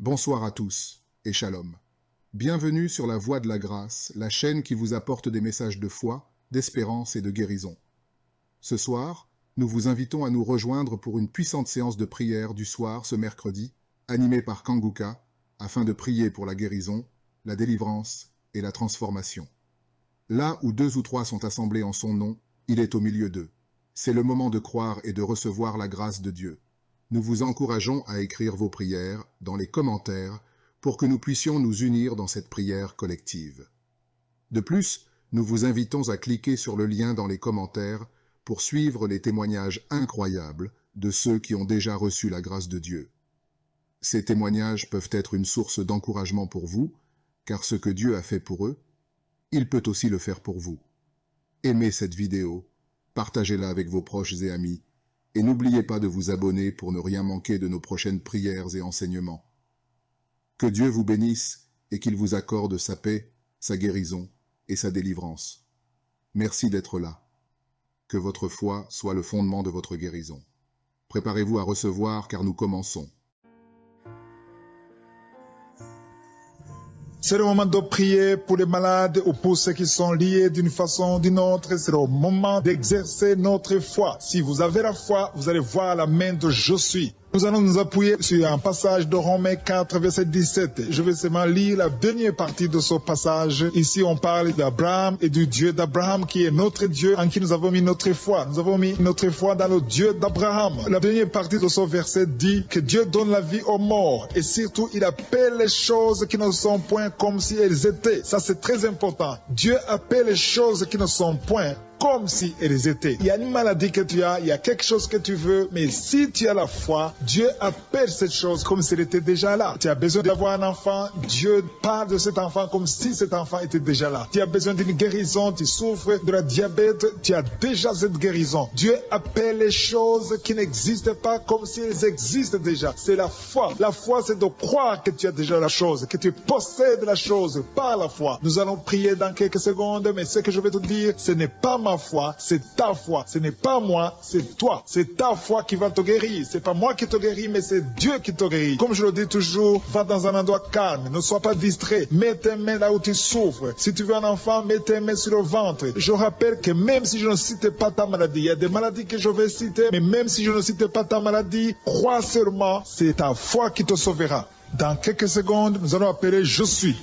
Bonsoir à tous et shalom. Bienvenue sur la Voie de la Grâce, la chaîne qui vous apporte des messages de foi, d'espérance et de guérison. Ce soir, nous vous invitons à nous rejoindre pour une puissante séance de prière du soir ce mercredi, animée par Kanguka, afin de prier pour la guérison, la délivrance et la transformation. Là où 2 ou 3 sont assemblés en son nom, il est au milieu d'eux. C'est le moment de croire et de recevoir la grâce de Dieu. Nous vous encourageons à écrire vos prières dans les commentaires pour que nous puissions nous unir dans cette prière collective. De plus, nous vous invitons à cliquer sur le lien dans les commentaires pour suivre les témoignages incroyables de ceux qui ont déjà reçu la grâce de Dieu. Ces témoignages peuvent être une source d'encouragement pour vous, car ce que Dieu a fait pour eux, il peut aussi le faire pour vous. Aimez cette vidéo, partagez-la avec vos proches et amis, et n'oubliez pas de vous abonner pour ne rien manquer de nos prochaines prières et enseignements. Que Dieu vous bénisse et qu'il vous accorde sa paix, sa guérison et sa délivrance. Merci d'être là. Que votre foi soit le fondement de votre guérison. Préparez-vous à recevoir car nous commençons. C'est le moment de prier pour les malades ou pour ceux qui sont liés d'une façon ou d'une autre. C'est le moment d'exercer notre foi. Si vous avez la foi, vous allez voir la main de Je suis. Nous allons nous appuyer sur un passage de Romains 4, verset 17. Je vais seulement lire la dernière partie de ce passage. Ici, on parle d'Abraham et du Dieu d'Abraham qui est notre Dieu en qui nous avons mis notre foi. Nous avons mis notre foi dans le Dieu d'Abraham. La dernière partie de ce verset dit que Dieu donne la vie aux morts et surtout, il appelle les choses qui ne sont point comme si elles étaient. Ça, c'est très important. Dieu appelle les choses qui ne sont point comme si elles étaient. Il y a une maladie que tu as, il y a quelque chose que tu veux, mais si tu as la foi, Dieu appelle cette chose comme si elle était déjà là. Tu as besoin d'avoir un enfant, Dieu parle de cet enfant comme si cet enfant était déjà là. Tu as besoin d'une guérison, tu souffres de la diabète, tu as déjà cette guérison. Dieu appelle les choses qui n'existent pas comme si elles existent déjà. C'est la foi. La foi, c'est de croire que tu as déjà la chose, que tu possèdes la chose par la foi. Nous allons prier dans quelques secondes, mais ce que je vais te dire, ce n'est pas ma foi, c'est ta foi. Ce n'est pas moi, c'est toi. C'est ta foi qui va te guérir. C'est pas moi qui te guéris, mais c'est Dieu qui te guérit. Comme je le dis toujours, va dans un endroit calme. Ne sois pas distrait. Mets tes mains là où tu souffres. Si tu veux un enfant, mets tes mains sur le ventre. Je rappelle que même si je ne cite pas ta maladie, il y a des maladies que je vais citer, mais même si je ne cite pas ta maladie, crois seulement, c'est ta foi qui te sauvera. Dans quelques secondes, nous allons appeler Je suis.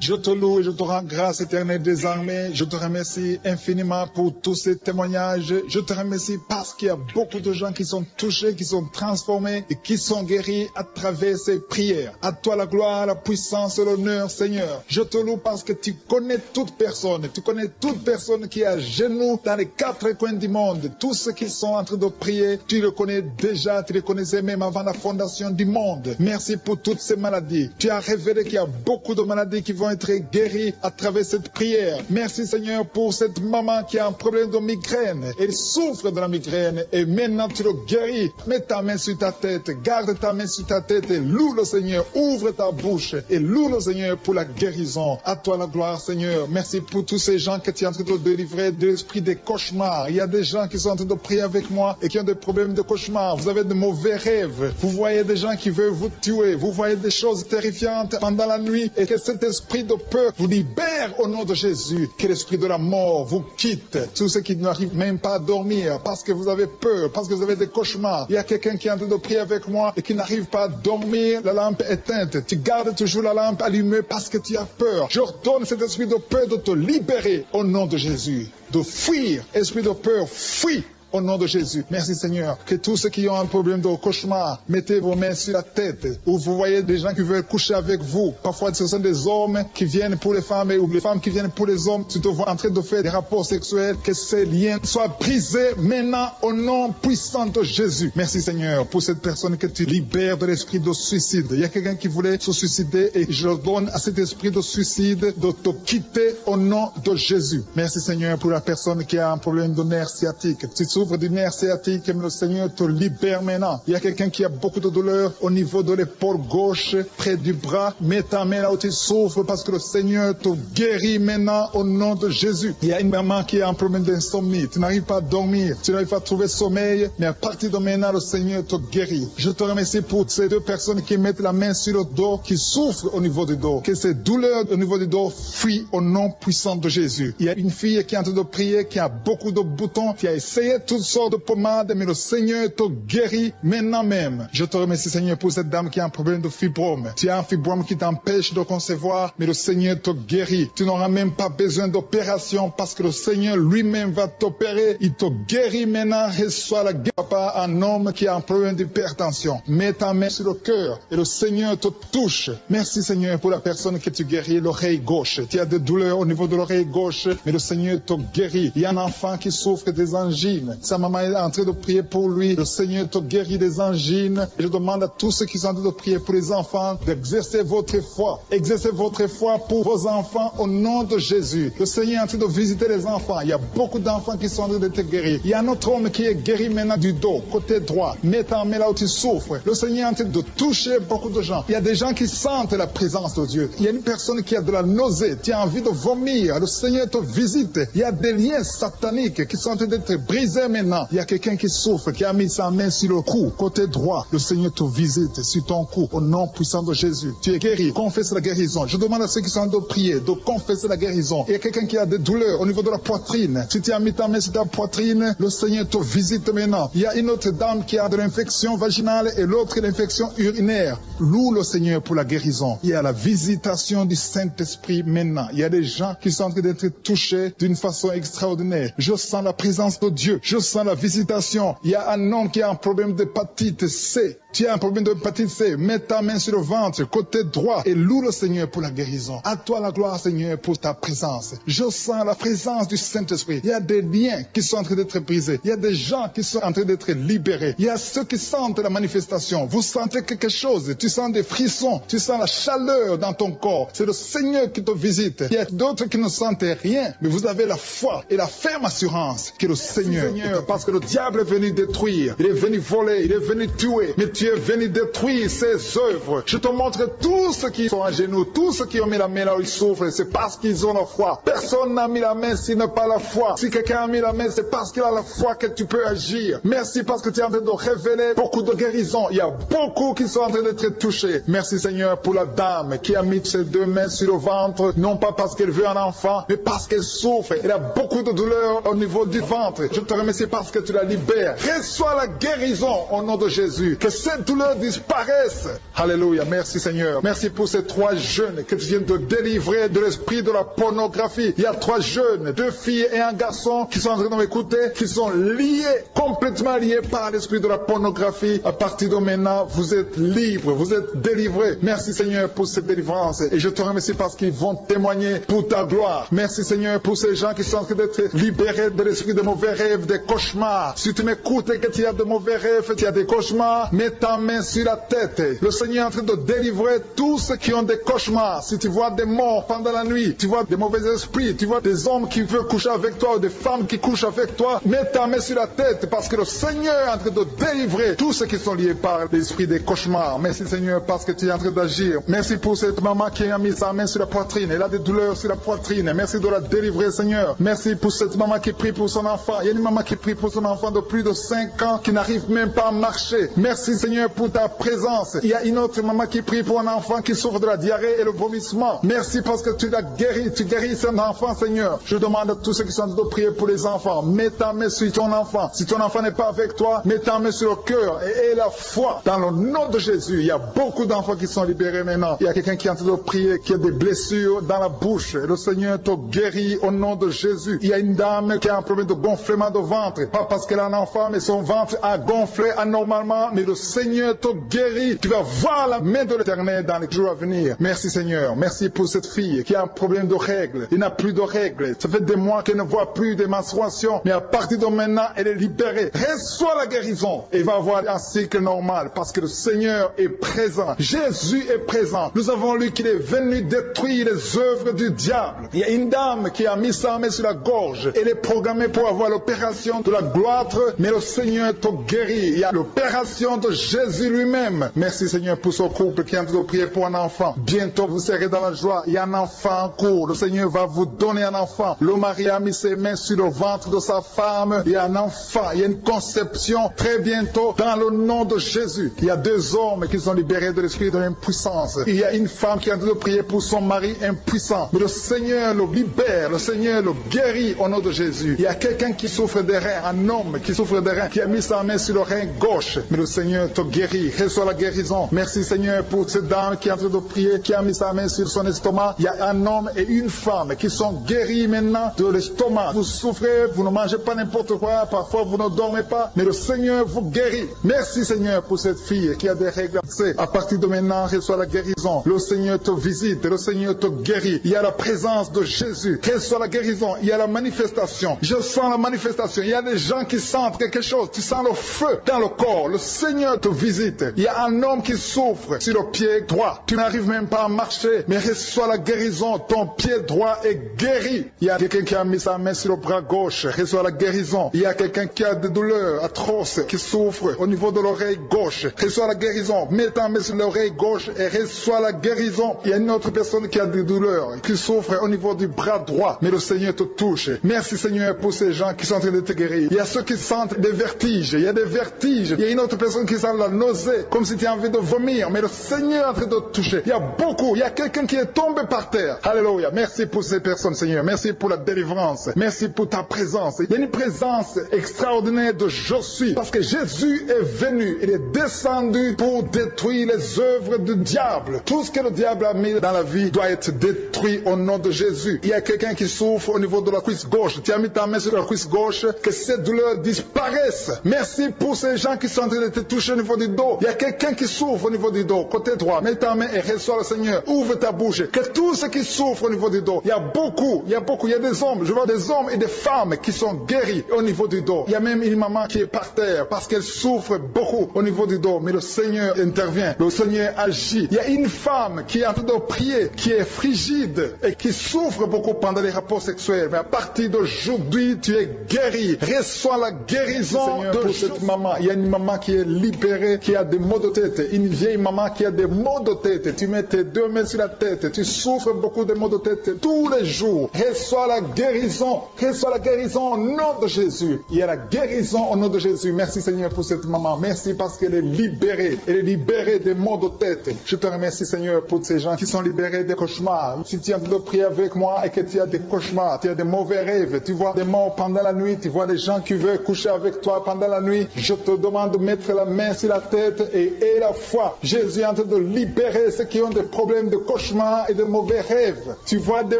Je te loue et je te rends grâce éternelle des armées. Je te remercie infiniment pour tous ces témoignages. Je te remercie parce qu'il y a beaucoup de gens qui sont touchés, qui sont transformés et qui sont guéris à travers ces prières. À toi la gloire, la puissance et l'honneur, Seigneur. Je te loue parce que tu connais toute personne. Tu connais toute personne qui est à genoux dans les 4 coins du monde. Tous ceux qui sont en train de prier, tu le connais déjà. Tu les connaissais même avant la fondation du monde. Merci pour toutes ces maladies. Tu as révélé qu'il y a beaucoup de maladies qui vont être guérie à travers cette prière. Merci Seigneur pour cette maman qui a un problème de migraine. Elle souffre de la migraine et maintenant tu le guéris. Mets ta main sur ta tête, garde ta main sur ta tête et loue le Seigneur. Ouvre ta bouche et loue le Seigneur pour la guérison. À toi la gloire Seigneur. Merci pour tous ces gens que tu es en train de délivrer de l'esprit des cauchemars. Il y a des gens qui sont en train de prier avec moi et qui ont des problèmes de cauchemars. Vous avez de mauvais rêves. Vous voyez des gens qui veulent vous tuer. Vous voyez des choses terrifiantes pendant la nuit et que cet esprit de peur vous libère au nom de Jésus. Que l'esprit de la mort vous quitte. Tous ceux qui n'arrivent même pas à dormir parce que vous avez peur, parce que vous avez des cauchemars. Il y a quelqu'un qui est en train de prier avec moi et qui n'arrive pas à dormir, la lampe éteinte. Tu gardes toujours la lampe allumée parce que tu as peur. J'ordonne cet esprit de peur de te libérer au nom de Jésus. De fuir. Esprit de peur, fuis. Au nom de Jésus. Merci Seigneur. Que tous ceux qui ont un problème de cauchemar, mettez vos mains sur la tête. Ou vous voyez des gens qui veulent coucher avec vous. Parfois ce sont des hommes qui viennent pour les femmes ou les femmes qui viennent pour les hommes. Tu te vois en train de faire des rapports sexuels. Que ces liens soient brisés maintenant au nom puissant de Jésus. Merci Seigneur pour cette personne que tu libères de l'esprit de suicide. Il y a quelqu'un qui voulait se suicider et je donne à cet esprit de suicide de te quitter au nom de Jésus. Merci Seigneur pour la personne qui a un problème de nerf sciatique. Tu souffre du nerf sciatique, mais le Seigneur te libère maintenant. Il y a quelqu'un qui a beaucoup de douleur au niveau de l'épaule gauche, près du bras. Mets ta main là où tu souffres parce que le Seigneur te guérit maintenant au nom de Jésus. Il y a une maman qui a un problème d'insomnie. Tu n'arrives pas à dormir, tu n'arrives pas à trouver sommeil, mais à partir de maintenant, le Seigneur te guérit. Je te remercie pour ces deux personnes qui mettent la main sur le dos, qui souffrent au niveau du dos. Que ces douleurs au niveau du dos fuient au nom puissant de Jésus. Il y a une fille qui est en train de prier, qui a beaucoup de boutons, qui a essayé toutes sortes de pommades, mais le Seigneur te guérit maintenant même. Je te remercie, Seigneur, pour cette dame qui a un problème de fibrome. Tu as un fibrome qui t'empêche de concevoir, mais le Seigneur te guérit. Tu n'auras même pas besoin d'opération parce que le Seigneur lui-même va t'opérer. Il te guérit maintenant. Reçois la guérison par un homme qui a un problème d'hypertension. Mets ta main sur le cœur et le Seigneur te touche. Merci, Seigneur, pour la personne que tu guéris, l'oreille gauche. Tu as des douleurs au niveau de l'oreille gauche, mais le Seigneur te guérit. Il y a un enfant qui souffre des angines. Sa maman est en train de prier pour lui. Le Seigneur te guérit des angines. Et je demande à tous ceux qui sont en train de prier pour les enfants d'exercer votre foi. Exercez votre foi pour vos enfants au nom de Jésus. Le Seigneur est en train de visiter les enfants. Il y a beaucoup d'enfants qui sont en train d'être guéris. Il y a un autre homme qui est guéri maintenant du dos, côté droit. Mets ta main là où tu souffres. Le Seigneur est en train de toucher beaucoup de gens. Il y a des gens qui sentent la présence de Dieu. Il y a une personne qui a de la nausée. Tu as envie de vomir. Le Seigneur te visite. Il y a des liens sataniques qui sont en train d'être brisés maintenant. Il y a quelqu'un qui souffre, qui a mis sa main sur le cou, côté droit. Le Seigneur te visite sur ton cou au nom puissant de Jésus. Tu es guéri. Confesse la guérison. Je demande à ceux qui sont en train de prier de confesser la guérison. Il y a quelqu'un qui a des douleurs au niveau de la poitrine. Si tu as mis ta main sur ta poitrine, le Seigneur te visite maintenant. Il y a une autre dame qui a de l'infection vaginale et l'autre l'infection urinaire. Loue le Seigneur pour la guérison. Il y a la visitation du Saint-Esprit maintenant. Il y a des gens qui sont en train d'être touchés d'une façon extraordinaire. Je sens la présence de Dieu. Je sens la visitation. Il y a un homme qui a un problème d'hépatite C. Tu as un problème d'hépatite C. Mets ta main sur le ventre, côté droit, et loue le Seigneur pour la guérison. À toi la gloire, Seigneur, pour ta présence. Je sens la présence du Saint-Esprit. Il y a des liens qui sont en train d'être brisés. Il y a des gens qui sont en train d'être libérés. Il y a ceux qui sentent la manifestation. Vous sentez quelque chose. Tu sens des frissons. Tu sens la chaleur dans ton corps. C'est le Seigneur qui te visite. Il y a d'autres qui ne sentent rien, mais vous avez la foi et la ferme assurance que le Seigneur, parce que le diable est venu détruire. Il est venu voler. Il est venu tuer. Mais tu es venu détruire ses œuvres. Je te montre tous ceux qui sont à genoux, tous ceux qui ont mis la main là où ils souffrent, c'est parce qu'ils ont la foi. Personne n'a mis la main s'il n'a pas la foi. Si quelqu'un a mis la main, c'est parce qu'il a la foi que tu peux agir. Merci parce que tu es en train de révéler beaucoup de guérisons. Il y a beaucoup qui sont en train d'être touchés. Merci Seigneur pour la dame qui a mis ses deux mains sur le ventre, non pas parce qu'elle veut un enfant, mais parce qu'elle souffre. Elle a beaucoup de douleur au niveau du ventre. Je te remercie parce que tu la libères. Reçois la guérison au nom de Jésus. Que cette douleur disparaisse. Alléluia. Merci Seigneur. Merci pour ces trois jeunes que tu viens de délivrer de l'esprit de la pornographie. Il y a trois jeunes, deux filles et un garçon qui sont en train de m'écouter, qui sont liés, complètement liés par l'esprit de la pornographie. À partir de maintenant, vous êtes libres, vous êtes délivrés. Merci Seigneur pour cette délivrance. Et je te remercie parce qu'ils vont témoigner pour ta gloire. Merci Seigneur pour ces gens qui sont en train d'être libérés de l'esprit de mauvais rêves, des cauchemars. Si tu m'écoutes et que tu as de mauvais rêves, tu as des cauchemars, mets ta main sur la tête. Le Seigneur est en train de délivrer tous ceux qui ont des cauchemars. Si tu vois des morts pendant la nuit, tu vois des mauvais esprits, tu vois des hommes qui veulent coucher avec toi ou des femmes qui couchent avec toi, mets ta main sur la tête parce que le Seigneur est en train de délivrer tous ceux qui sont liés par l'esprit des cauchemars. Merci Seigneur parce que tu es en train d'agir. Merci pour cette maman qui a mis sa main sur la poitrine. Elle a des douleurs sur la poitrine. Merci de la délivrer Seigneur. Merci pour cette maman qui prie pour son enfant. Il y a une maman qui prie pour son enfant de plus de 5 ans qui n'arrive même pas à marcher. Merci Seigneur pour ta présence. Il y a une autre maman qui prie pour un enfant qui souffre de la diarrhée et le vomissement. Merci parce que tu l'as guéri. Tu guéris cet enfant Seigneur. Je demande à tous ceux qui sont en train de prier pour les enfants. Mets ta main sur ton enfant. Si ton enfant n'est pas avec toi, mets ta main sur le cœur et la foi. Dans le nom de Jésus, il y a beaucoup d'enfants qui sont libérés maintenant. Il y a quelqu'un qui est en train de prier, qui a des blessures dans la bouche. Le Seigneur te guérit au nom de Jésus. Il y a une dame qui a un problème de gonflement de ventre. Pas parce qu'elle a un enfant, mais son ventre a gonflé anormalement. Mais le Seigneur te guérit. Tu vas voir la main de l'Éternel dans les jours à venir. Merci Seigneur. Merci pour cette fille qui a un problème de règles. Il n'a plus de règles. Ça fait des mois qu'elle ne voit plus de menstruation. Mais à partir de maintenant, elle est libérée. Reçois la guérison. Et va avoir un cycle normal parce que le Seigneur est présent. Jésus est présent. Nous avons lu qu'il est venu détruire les œuvres du diable. Il y a une dame qui a mis sa main sur la gorge. Elle est programmée pour avoir l'opération manifestation de la gloire, mais le Seigneur te guérit. Il y a l'opération de Jésus lui-même. Merci Seigneur pour ce couple qui est en train de prier pour un enfant. Bientôt vous serez dans la joie. Il y a un enfant en cours. Le Seigneur va vous donner un enfant. Le mari a mis ses mains sur le ventre de sa femme. Il y a un enfant. Il y a une conception très bientôt dans le nom de Jésus. Il y a 2 hommes qui sont libérés de l'esprit de l'impuissance. Il y a une femme qui est en train de prier pour son mari impuissant. Mais le Seigneur le libère. Le Seigneur le guérit au nom de Jésus. Il y a quelqu'un qui souffre des reins. Un homme qui souffre des reins, qui a mis sa main sur le rein gauche. Mais le Seigneur te guérit. Reçois la guérison. Merci Seigneur pour cette dame qui est en train de prier, qui a mis sa main sur son estomac. Il y a un homme et une femme qui sont guéris maintenant de l'estomac. Vous souffrez, vous ne mangez pas n'importe quoi, parfois vous ne dormez pas, mais le Seigneur vous guérit. Merci Seigneur pour cette fille qui a des règles. À partir de maintenant, reçois la guérison. Le Seigneur te visite, le Seigneur te guérit. Il y a la présence de Jésus. Reçois la guérison. Il y a la manifestation. Je sens la manifestation. Il y a des gens qui sentent quelque chose. Tu sens le feu dans le corps. Le Seigneur te visite. Il y a un homme qui souffre sur le pied droit. Tu n'arrives même pas à marcher, mais reçois la guérison. Ton pied droit est guéri. Il y a quelqu'un qui a mis sa main sur le bras gauche. Reçois la guérison. Il y a quelqu'un qui a des douleurs atroces, qui souffre au niveau de l'oreille gauche. Reçois la guérison. Mets ta main sur l'oreille gauche et reçois la guérison. Il y a une autre personne qui a des douleurs, qui souffre au niveau du bras droit, mais le Seigneur te touche. Merci Seigneur pour ces gens qui sont en train de te guérir. Il y a ceux qui sentent des vertiges. Il y a des vertiges. Il y a une autre personne qui sent la nausée, comme si tu as envie de vomir, mais le Seigneur est en train de te toucher. Il y a beaucoup. Il y a quelqu'un qui est tombé par terre. Alléluia. Merci pour ces personnes, Seigneur. Merci pour la délivrance. Merci pour ta présence. Il y a une présence extraordinaire de je suis. Parce que Jésus est venu. Il est descendu pour détruire les œuvres du diable. Tout ce que le diable a mis dans la vie doit être détruit au nom de Jésus. Il y a quelqu'un qui souffre au niveau de la cuisse gauche. Tu as mis ta main sur la cuisse gauche. Que cette douleur disparaisse. Merci pour ces gens qui sont en train de te toucher au niveau du dos. Il y a quelqu'un qui souffre au niveau du dos. Côté droit. Mets ta main et reçois le Seigneur. Ouvre ta bouche. Que tous ceux qui souffrent au niveau du dos. Il y a beaucoup. Il y a des hommes. Je vois des hommes et des femmes qui sont guéris au niveau du dos. Il y a même une maman qui est par terre parce qu'elle souffre beaucoup au niveau du dos. Mais le Seigneur intervient. Le Seigneur agit. Il y a une femme qui est en train de prier, qui est frigide et qui souffre beaucoup pendant les rapports sexuels. Mais à partir d'aujourd'hui, tu es guéri. Reçois la guérison de cette maman. Il y a une maman qui est libérée, qui a des maux de tête. Une vieille maman qui a des maux de tête. Tu mets tes 2 mains sur la tête. Tu souffres beaucoup de maux de tête tous les jours. Reçois la guérison. Reçois la guérison au nom de Jésus. Il y a la guérison au nom de Jésus. Merci Seigneur pour cette maman. Merci parce qu'elle est libérée. Elle est libérée des maux de tête. Je te remercie Seigneur pour ces gens qui sont libérés des cauchemars. Si tu es en train de prier avec moi et que tu as des cauchemars, tu as des mauvais rêves, tu vois des morts pendant la nuit, tu vois des gens qui veulent coucher avec toi pendant la nuit, je te demande de mettre la main sur la tête et la foi. Jésus est en train de libérer ceux qui ont des problèmes de cauchemars et de mauvais rêves. Tu vois des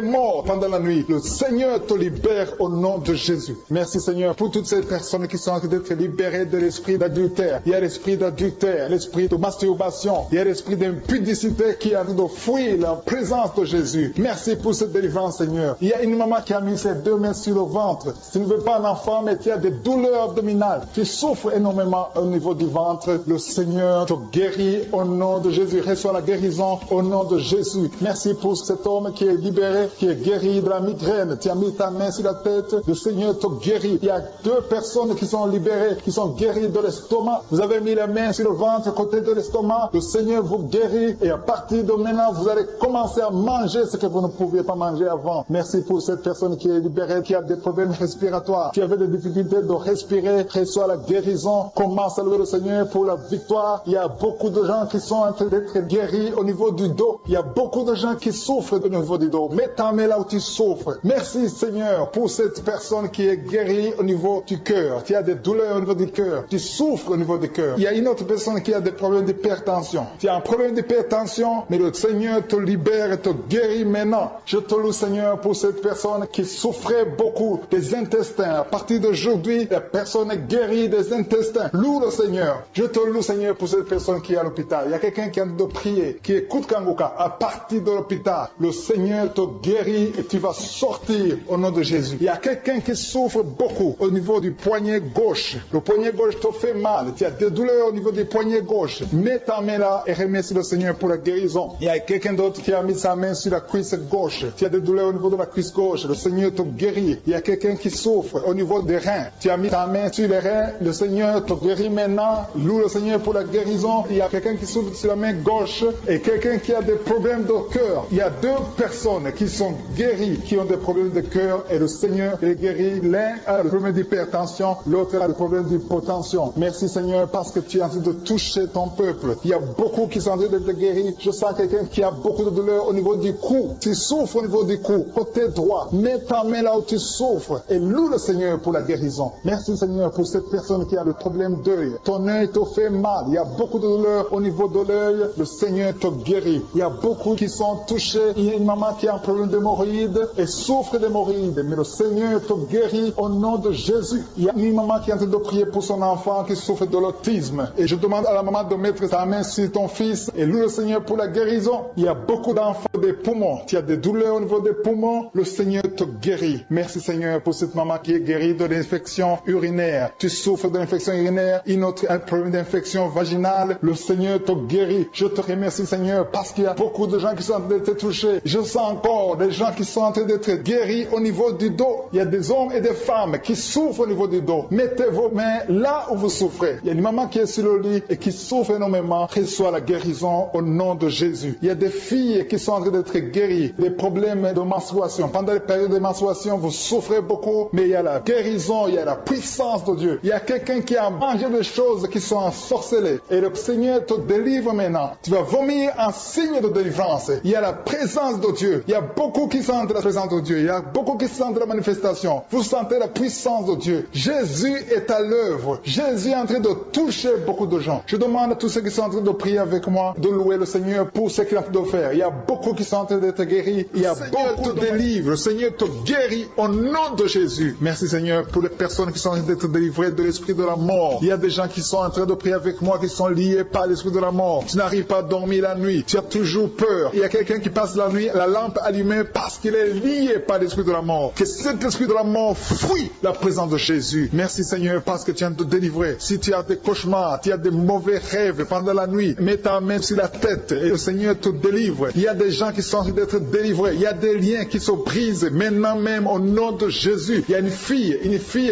morts pendant la nuit. Le Seigneur te libère au nom de Jésus. Merci Seigneur pour toutes ces personnes qui sont en train d'être libérées de l'esprit d'adultère. Il y a l'esprit d'adultère, l'esprit de masturbation, il y a l'esprit d'impudicité qui est en train de fuir la présence de Jésus. Merci pour cette délivrance Seigneur. Il y a une maman qui a mis ses 2 mains sur le ventre. Tu ne veux pas un enfant mais tu as des douleurs abdominales. Tu souffres énormément au niveau du ventre. Le Seigneur te guérit au nom de Jésus. Reçois la guérison au nom de Jésus. Merci pour cet homme qui est libéré, qui est guéri de la migraine. Tu as mis ta main sur la tête. Le Seigneur te guérit. Il y a 2 personnes qui sont libérées, qui sont guéries de l'estomac. Vous avez mis la main sur le ventre, côté de l'estomac. Le Seigneur vous guérit. Et à partir de maintenant, vous allez commencer à manger ce que vous ne pouviez pas manger avant. Merci pour cette personne qui est libérée, qui a des problèmes respiratoires, qui avait des difficultés de respirer. Reçois la guérison. Commence à louer le Seigneur pour la victoire. Il y a beaucoup de gens qui sont en train d'être guéris au niveau du dos. Il y a beaucoup de gens qui souffrent au niveau du dos. Mets ta main là où tu souffres. Merci Seigneur pour cette personne qui est guérie au niveau du cœur. Tu as des douleurs au niveau du cœur. Tu souffres au niveau du cœur. Il y a une autre personne qui a des problèmes d'hypertension. Tu as un problème d'hypertension, mais le Seigneur te libère et te guérit maintenant. Je te loue Seigneur pour cette personne qui souffrait beaucoup des intestins. À partir d'aujourd'hui, la personne est guérie des intestins. Loue le Seigneur. Je te loue Seigneur pour cette personne qui est à l'hôpital. Il y a quelqu'un qui a de prier, qui écoute Kanguka. À partir de l'hôpital, le Seigneur te guérit et tu vas sortir au nom de Jésus. Il y a quelqu'un qui souffre beaucoup au niveau du poignet gauche. Le poignet gauche te fait mal. Tu as des douleurs au niveau du poignet gauche. Mets ta main là et remercie le Seigneur pour la guérison. Il y a quelqu'un d'autre qui a mis sa main sur la cuisse gauche. Tu as des douleurs au niveau de la cuisse gauche. Le Seigneur te guérit. Il y a quelqu'un qui souffre au niveau niveau des reins. Tu as mis ta main sur les reins, le Seigneur te guérit maintenant. Loue le Seigneur pour la guérison. Il y a quelqu'un qui souffre sur la main gauche et quelqu'un qui a des problèmes de cœur. Il y a deux personnes qui sont guéries, qui ont des problèmes de cœur et le Seigneur les guérit. L'un a le problème d'hypertension, l'autre a le problème d'hypotension. Merci Seigneur parce que tu es en train de toucher ton peuple. Il y a beaucoup qui sont en train d'être guéris. Je sens quelqu'un qui a beaucoup de douleur au niveau du cou. Tu souffres au niveau du cou, côté droit. Mets ta main là où tu souffres et loue le Seigneur pour la guérison. Merci Seigneur pour cette personne qui a le problème d'œil. Ton œil te fait mal. Il y a beaucoup de douleur au niveau de l'œil. Le Seigneur te guérit. Il y a beaucoup qui sont touchés. Il y a une maman qui a un problème d'hémorroïdes et souffre d'hémorroïdes. Mais le Seigneur te guérit au nom de Jésus. Il y a une maman qui est en train de prier pour son enfant qui souffre de l'autisme. Et je demande à la maman de mettre sa main sur ton fils et loue le Seigneur pour la guérison. Il y a beaucoup d'enfants des poumons. Tu as des douleurs au niveau des poumons. Le Seigneur te guérit. Merci Seigneur pour cette maman qui est guérie de l'infection urinaire. Tu souffres de l'infection urinaire, une autre a un problème d'infection vaginale. Le Seigneur te guérit. Je te remercie Seigneur parce qu'il y a beaucoup de gens qui sont en train d'être touchés. Je sens encore des gens qui sont en train d'être guéris au niveau du dos. Il y a des hommes et des femmes qui souffrent au niveau du dos. Mettez vos mains là où vous souffrez. Il y a une maman qui est sur le lit et qui souffre énormément. Reçois la guérison au nom de Jésus. Il y a des filles qui sont en train d'être guéries. Des problèmes de menstruation. Pendant les périodes de menstruation, vous souffrez beaucoup, mais il y a la guérison, il y a la puissance de Dieu. Il y a quelqu'un qui a mangé des choses qui sont ensorcelées. Et le Seigneur te délivre maintenant. Tu vas vomir en signe de délivrance. Il y a la présence de Dieu. Il y a beaucoup qui sentent la présence de Dieu. Il y a beaucoup qui sentent la manifestation. Vous sentez la puissance de Dieu. Jésus est à l'œuvre. Jésus est en train de toucher beaucoup de gens. Je demande à tous ceux qui sont en train de prier avec moi de louer le Seigneur pour ce qu'il a fait de faire. Il y a beaucoup qui sont en train d'être guéris. Il y a beaucoup de délivre. Le Seigneur te guérit au nom de Jésus. Merci Seigneur pour les personnes qui sont en train d'être délivrées de l'esprit de la mort. Il y a des gens qui sont en train de prier avec moi qui sont liés par l'esprit de la mort. Tu n'arrives pas à dormir la nuit. Tu as toujours peur. Il y a quelqu'un qui passe la nuit, la lampe allumée parce qu'il est lié par l'esprit de la mort. Que cet esprit de la mort fuit la présence de Jésus. Merci Seigneur parce que tu viens de te délivrer. Si tu as des cauchemars, tu as des mauvais rêves pendant la nuit, mets ta main sur la tête et le Seigneur te délivre. Il y a des gens qui sont en train d'être délivrés. Il y a des liens qui se brisent maintenant même au nom de Jésus. Il y a une fille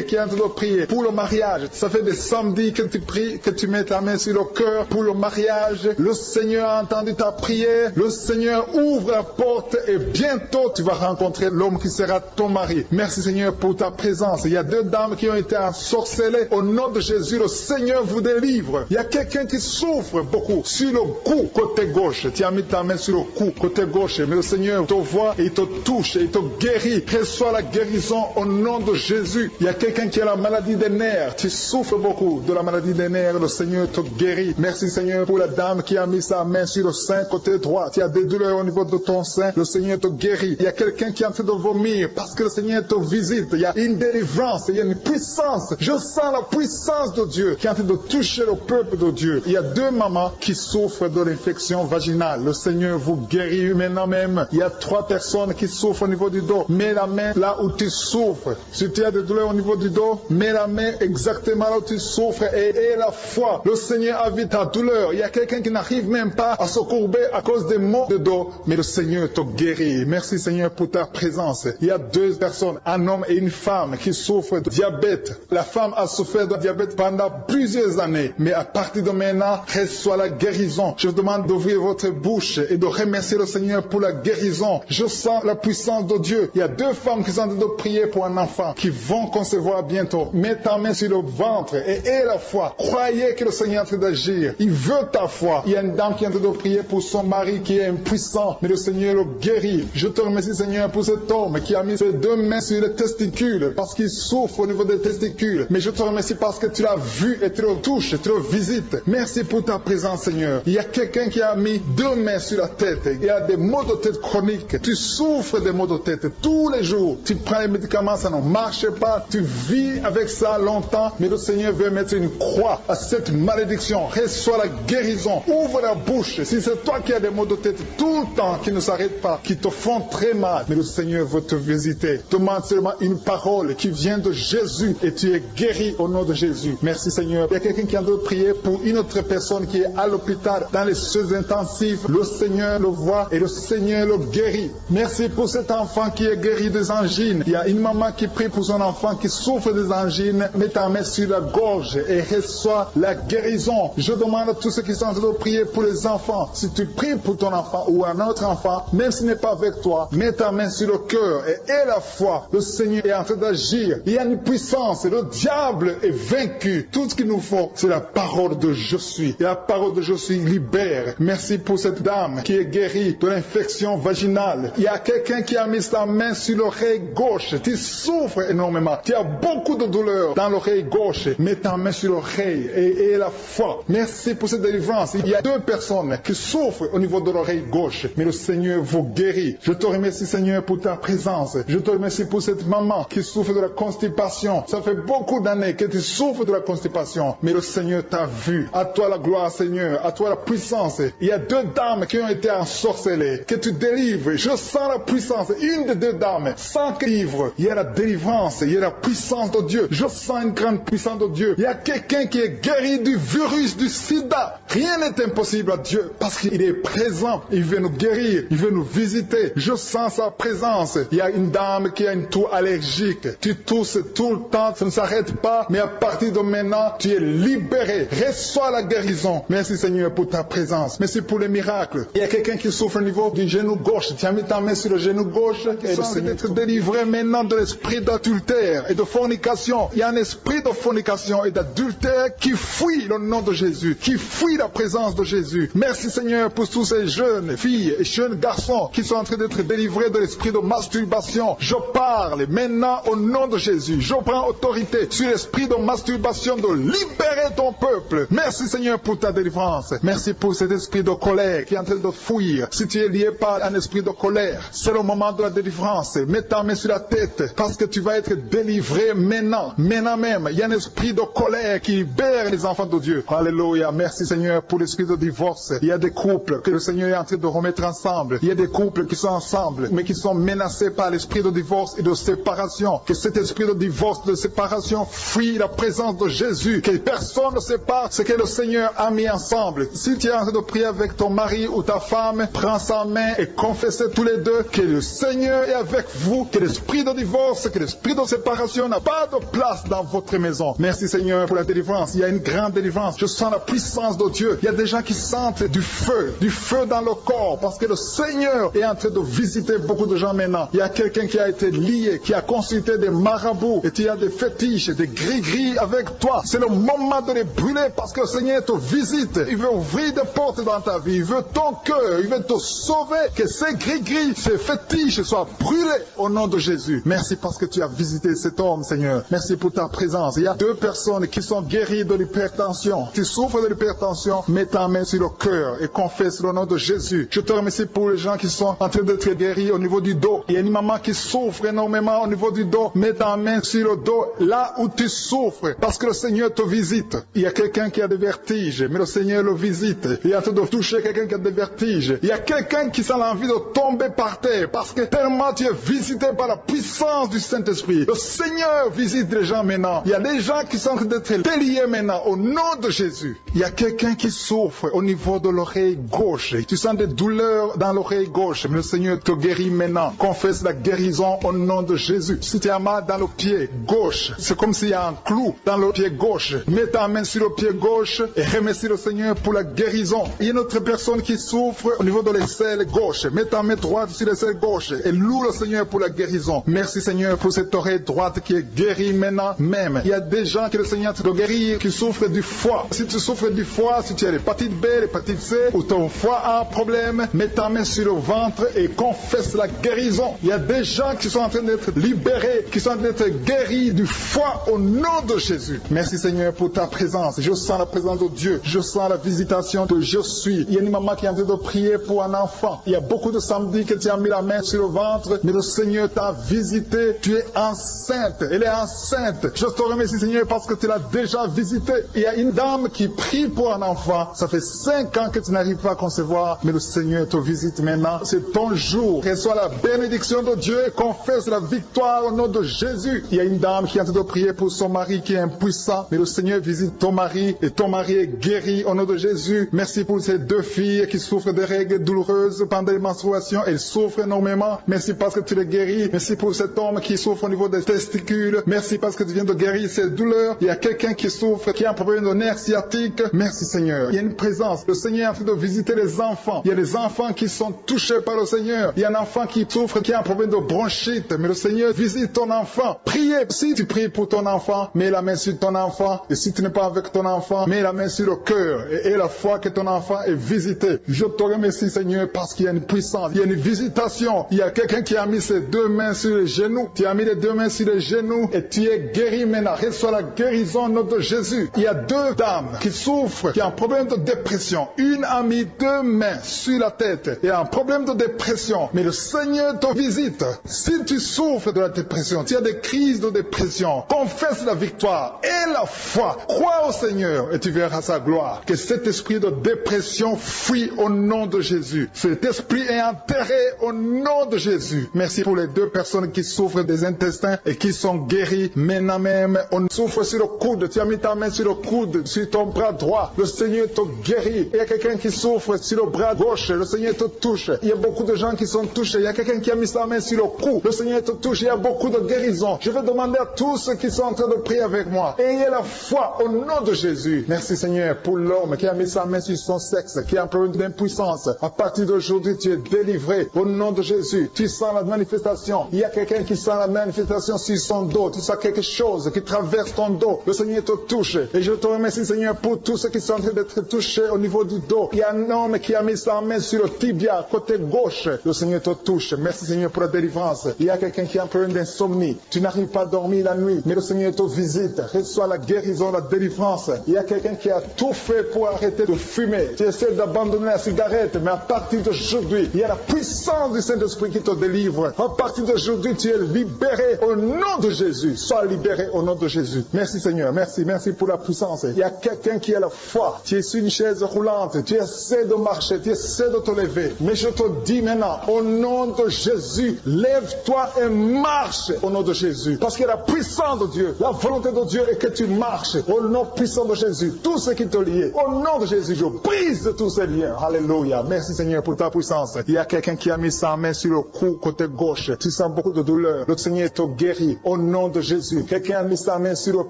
qui est en train de prier pour le mariage. Ça fait des samedis que tu pries, que tu mets ta main sur le cœur pour le mariage. Le Seigneur a entendu ta prière. Le Seigneur ouvre la porte et bientôt tu vas rencontrer l'homme qui sera ton mari. Merci Seigneur pour ta présence. Il y a deux dames qui ont été ensorcelées. Au nom de Jésus, le Seigneur vous délivre. Il y a quelqu'un qui souffre beaucoup sur le cou, côté gauche. Tu as mis ta main sur le cou, côté gauche. Mais le Seigneur te voit et il te touche et il te guérit. Reçois la guérison au nom de Jésus. Il y a quelqu'un qui a la maladie des nerfs. Tu souffres beaucoup de la maladie des nerfs. Le Seigneur te guérit. Merci Seigneur pour la dame qui a mis sa main sur le sein côté droit. Tu as des douleurs au niveau de ton sein. Le Seigneur te guérit. Il y a quelqu'un qui est en train de vomir parce que le Seigneur te visite. Il y a une délivrance. Il y a une puissance. Je sens la puissance de Dieu qui est en train de toucher le peuple de Dieu. Il y a deux mamans qui souffrent de l'infection vaginale. Le Seigneur vous guérit maintenant même. Il y a trois personnes qui souffrent au niveau du dos. Mets la main là où tu souffres. Si tu as des douleurs au niveau du dos, mets la main exactement là où tu souffres et aie la foi. Le Seigneur a vu ta douleur. Il y a quelqu'un qui n'arrive même pas à se courber à cause des maux de dos, mais le Seigneur te guérit. Merci Seigneur pour ta présence. Il y a deux personnes, un homme et une femme qui souffrent de diabète. La femme a souffert de diabète pendant plusieurs années, mais à partir de maintenant, reçoit la guérison. Je vous demande d'ouvrir votre bouche et de remercier le Seigneur pour la guérison. Je sens la puissance de Dieu. Il y a deux femmes qui sont en train de prier pour un enfant qui vont concevoir bientôt. Mets ta main sur le ventre et aie la foi. Croyez que le Seigneur est en train d'agir. Il veut ta foi. Il y a une dame qui est en train de prier pour son mari qui est impuissant, mais le Seigneur le guérit. Je te remercie Seigneur pour cet homme qui a mis ses deux mains sur les testicules parce qu'il souffre au niveau des testicules. Mais je te remercie parce que tu l'as vu et tu le touches, tu le visites. Merci pour ta présence Seigneur. Il y a quelqu'un qui a mis deux mains sur la tête. Il y a des maux de tête chroniques. Tu souffres des maux de tête tous les jours. Tu prends les médicaments, ça ne marche pas. Tu vis avec ça longtemps, mais le Seigneur veut mettre une croix à cette malédiction. Reçois la guérison. Ouvre la bouche. Si c'est toi qui as des maux de tête tout le temps, qui ne s'arrêtent pas, qui te font très mal, mais le Seigneur veut te visiter. Demande seulement une parole qui vient de Jésus et tu es guéri au nom de Jésus. Merci Seigneur. Il y a quelqu'un qui a de prier pour une autre personne qui est à l'hôpital dans les soins intensifs. Le Seigneur le voit et le Seigneur le guérit. Merci pour cet enfant qui est guéri des angines. Il y a une maman qui prie pour son enfant enfant qui souffre des angines, mets ta main sur la gorge et reçois la guérison. Je demande à tous ceux qui sont en train de prier pour les enfants. Si tu pries pour ton enfant ou un autre enfant, même s'il n'est pas avec toi, mets ta main sur le cœur et aie la foi. Le Seigneur est en train d'agir. Il y a une puissance. Le diable est vaincu. Tout ce qu'il nous faut, c'est la parole de je suis. Et la parole de je suis libère. Merci pour cette dame qui est guérie de l'infection vaginale. Il y a quelqu'un qui a mis sa main sur l'oreille gauche. Tu souffres énormément. Tu as beaucoup de douleur dans l'oreille gauche. Mets ta main sur l'oreille et la foi. Merci pour cette délivrance. Il y a 2 personnes qui souffrent au niveau de l'oreille gauche. Mais le Seigneur vous guérit. Je te remercie, Seigneur, pour ta présence. Je te remercie pour cette maman qui souffre de la constipation. Ça fait beaucoup d'années que tu souffres de la constipation. Mais le Seigneur t'a vu. À toi la gloire, Seigneur. À toi la puissance. Il y a 2 dames qui ont été ensorcelées. Que tu délivres. Je sens la puissance. Une des 2 dames. Sans que livre. Il y a la délivrance. Il y a la puissance de Dieu. Je sens une grande puissance de Dieu. Il y a quelqu'un qui est guéri du virus du sida. Rien n'est impossible à Dieu parce qu'il est présent. Il veut nous guérir. Il veut nous visiter. Je sens sa présence. Il y a une dame qui a une toux allergique. Tu tousses tout le temps. Ça ne s'arrête pas. Mais à partir de maintenant, tu es libéré. Reçois la guérison. Merci Seigneur pour ta présence. Merci pour les miracles. Il y a quelqu'un qui souffre au niveau du genou gauche. Tu as mis ta main sur le genou gauche. Et le Seigneur être délivré maintenant de l'esprit d'adultère et de fornication. Il y a un esprit de fornication et d'adultère qui fuit le nom de Jésus, qui fuit la présence de Jésus. Merci Seigneur pour tous ces jeunes filles et jeunes garçons qui sont en train d'être délivrés de l'esprit de masturbation. Je parle maintenant au nom de Jésus. Je prends autorité sur l'esprit de masturbation de libérer ton peuple. Merci Seigneur pour ta délivrance. Merci pour cet esprit de colère qui est en train de fuir. Si tu es lié par un esprit de colère, c'est le moment de la délivrance. Mets ta main sur la tête parce que tu vas être délivré maintenant. Maintenant même, il y a un esprit de colère qui libère les enfants de Dieu. Alléluia. Merci Seigneur pour l'esprit de divorce. Il y a des couples que le Seigneur est en train de remettre ensemble. Il y a des couples qui sont ensemble mais qui sont menacés par l'esprit de divorce et de séparation. Que cet esprit de divorce, de séparation fuit la présence de Jésus. Que personne ne sépare ce que le Seigneur a mis ensemble. Si tu es en train de prier avec ton mari ou ta femme, prends sa main et confessez tous les deux que le Seigneur est avec vous, que l'esprit de divorce, que l'esprit de séparation n'a pas de place dans votre maison. Merci Seigneur pour la délivrance. Il y a une grande délivrance. Je sens la puissance de Dieu. Il y a des gens qui sentent du feu dans le corps parce que le Seigneur est en train de visiter beaucoup de gens maintenant. Il y a quelqu'un qui a été lié, qui a consulté des marabouts et tu as des fétiches, des gris-gris avec toi. C'est le moment de les brûler parce que le Seigneur te visite. Il veut ouvrir des portes dans ta vie. Il veut ton cœur. Il veut te sauver. Que ces gris-gris, ces fétiches soient brûlés au nom de Jésus. Merci parce que tu as visité cet homme, Seigneur. Merci pour ta présence. Il y a 2 personnes qui sont guéries de l'hypertension. Tu souffres de l'hypertension, mets ta main sur le cœur et confesse le nom de Jésus. Je te remercie pour les gens qui sont en train d'être guéris au niveau du dos. Il y a une maman qui souffre énormément au niveau du dos. Mets ta main sur le dos là où tu souffres parce que le Seigneur te visite. Il y a quelqu'un qui a des vertiges, mais le Seigneur le visite. Il est en train de toucher quelqu'un qui a des vertiges. Il y a quelqu'un qui sent l'envie de tomber par terre parce que tellement tu es visité par la puissance du Saint-Esprit. Le Seigneur visite les gens maintenant. Il y a des gens qui sont en train d'être déliés maintenant au nom de Jésus. Il y a quelqu'un qui souffre au niveau de l'oreille gauche. Tu sens des douleurs dans l'oreille gauche, mais le Seigneur te guérit maintenant. Confesse la guérison au nom de Jésus. Si tu as mal dans le pied gauche, c'est comme s'il y a un clou dans le pied gauche. Mets ta main sur le pied gauche et remercie le Seigneur pour la guérison. Il y a une autre personne qui souffre au niveau de l'aisselle gauche. Mets ta main droite sur l'aisselle gauche et loue le Seigneur pour la guérison. Merci Seigneur pour cette oreille droite qui est guérie maintenant même. Il y a des gens que le Seigneur te guérit qui souffrent du foie. Si tu souffres du foie, si tu as l'hépatite B, l'hépatite C ou ton foie a un problème, mets ta main sur le ventre et confesse la guérison. Il y a des gens qui sont en train d'être libérés, qui sont en train d'être guéris du foie au nom de Jésus. Merci Seigneur pour ta présence. Je sens la présence de Dieu. Je sens la visitation de je suis. Il y a une maman qui est en train de prier pour un enfant. Il y a beaucoup de samedis que tu as mis la main sur le ventre, mais le Seigneur t'a visité. Tu es enceinte. Elle est enceinte. Je te remercie Seigneur parce que tu l'as déjà visité. Il y a une dame qui prie pour un enfant. Ça fait 5 ans que tu n'arrives pas à concevoir, mais le Seigneur te visite maintenant. C'est ton jour. Reçois la bénédiction de Dieu et confesse la victoire au nom de Jésus. Il y a une dame qui est en train de prier pour son mari qui est impuissant, mais le Seigneur visite ton mari et ton mari est guéri au nom de Jésus. Merci pour ces 2 filles qui souffrent de règles douloureuses pendant les menstruations. Elles souffrent énormément. Merci parce que tu les guéris. Merci pour cet homme qui souffre au niveau des les testicules. Merci parce que tu viens de guérir ces douleurs. Il y a quelqu'un qui souffre, qui a un problème de nerf sciatique. Merci Seigneur. Il y a une présence. Le Seigneur est en train de visiter les enfants. Il y a des enfants qui sont touchés par le Seigneur. Il y a un enfant qui souffre, qui a un problème de bronchite. Mais le Seigneur visite ton enfant. Priez. Si tu pries pour ton enfant, mets la main sur ton enfant. Et si tu n'es pas avec ton enfant, mets la main sur le cœur. Et la foi que ton enfant est visité. Je te remercie Seigneur parce qu'il y a une puissance. Il y a une visitation. Il y a quelqu'un qui a mis ses deux mains sur les genoux. Tu as mis les deux mains sur les genoux et tu es guéri maintenant. Reçois la guérison au nom de Jésus. Il y a deux dames qui souffrent, qui ont un problème de dépression. Une a mis deux mains sur la tête et a un problème de dépression. Mais le Seigneur te visite. Si tu souffres de la dépression, tu as des crises de dépression, confesse la victoire et la foi. Crois au Seigneur et tu verras sa gloire. Que cet esprit de dépression fuit au nom de Jésus. Cet esprit est enterré au nom de Jésus. Merci pour les deux personnes qui souffrent des intestins et qui sont guéries maintenant même. On souffre sur le coude. Tu as mis ta main sur le coude, sur ton bras droit. Le Seigneur te guérit. Il y a quelqu'un qui souffre sur le bras gauche. Le Seigneur te touche. Il y a beaucoup de gens qui sont touchés. Il y a quelqu'un qui a mis sa main sur le cou. Le Seigneur te touche. Il y a beaucoup de guérisons. Je vais demander à tous ceux qui sont en train de prier avec moi. Ayez la foi au nom de Jésus. Merci Seigneur pour l'homme qui a mis sa main sur son sexe, qui a un problème d'impuissance. À partir d'aujourd'hui, tu es délivré au nom de Jésus. Tu sens la manifestation. Il y a quelqu'un qui sent la manifestation sur son dos. Tu sens quelque chose qui traverse ton dos. Le Seigneur te touche. Et je te remercie Seigneur pour tous ceux qui sont en train d'être touchés au niveau du dos. Il y a un homme qui a mis sa main sur le tibia, côté gauche. Le Seigneur te touche. Merci Seigneur pour la délivrance. Il y a quelqu'un qui a un problème d'insomnie. Tu n'arrives pas à dormir la nuit, mais le Seigneur te visite. Reçois la guérison, la délivrance. Il y a quelqu'un qui a tout fait pour arrêter de fumer. Tu essaies d'abandonner la cigarette, mais à partir d'aujourd'hui, il y a la puissance du Saint-Esprit qui te délivre. À partir d'aujourd'hui, tu es libéré au nom de Jésus. Sois libéré au nom de Jésus. Merci Seigneur. Merci. Merci pour la puissance. Il y a quelqu'un qui a la foi. Tu es sur une chaise roulante. Tu essaies de marcher. Tu essaies de te lever. Mais je te dis maintenant, au nom de Jésus, lève-toi et marche au nom de Jésus. Parce que la puissance de Dieu, la volonté de Dieu est que tu marches au nom puissant de Jésus. Tout ce qui te lie, au nom de Jésus, je brise de tous ces liens. Alléluia. Merci Seigneur pour ta puissance. Il y a quelqu'un qui a mis sa main sur le cou côté gauche. Tu sens beaucoup de douleur. Le Seigneur te guérit au nom de Jésus. Quelqu'un a mis sa main sur le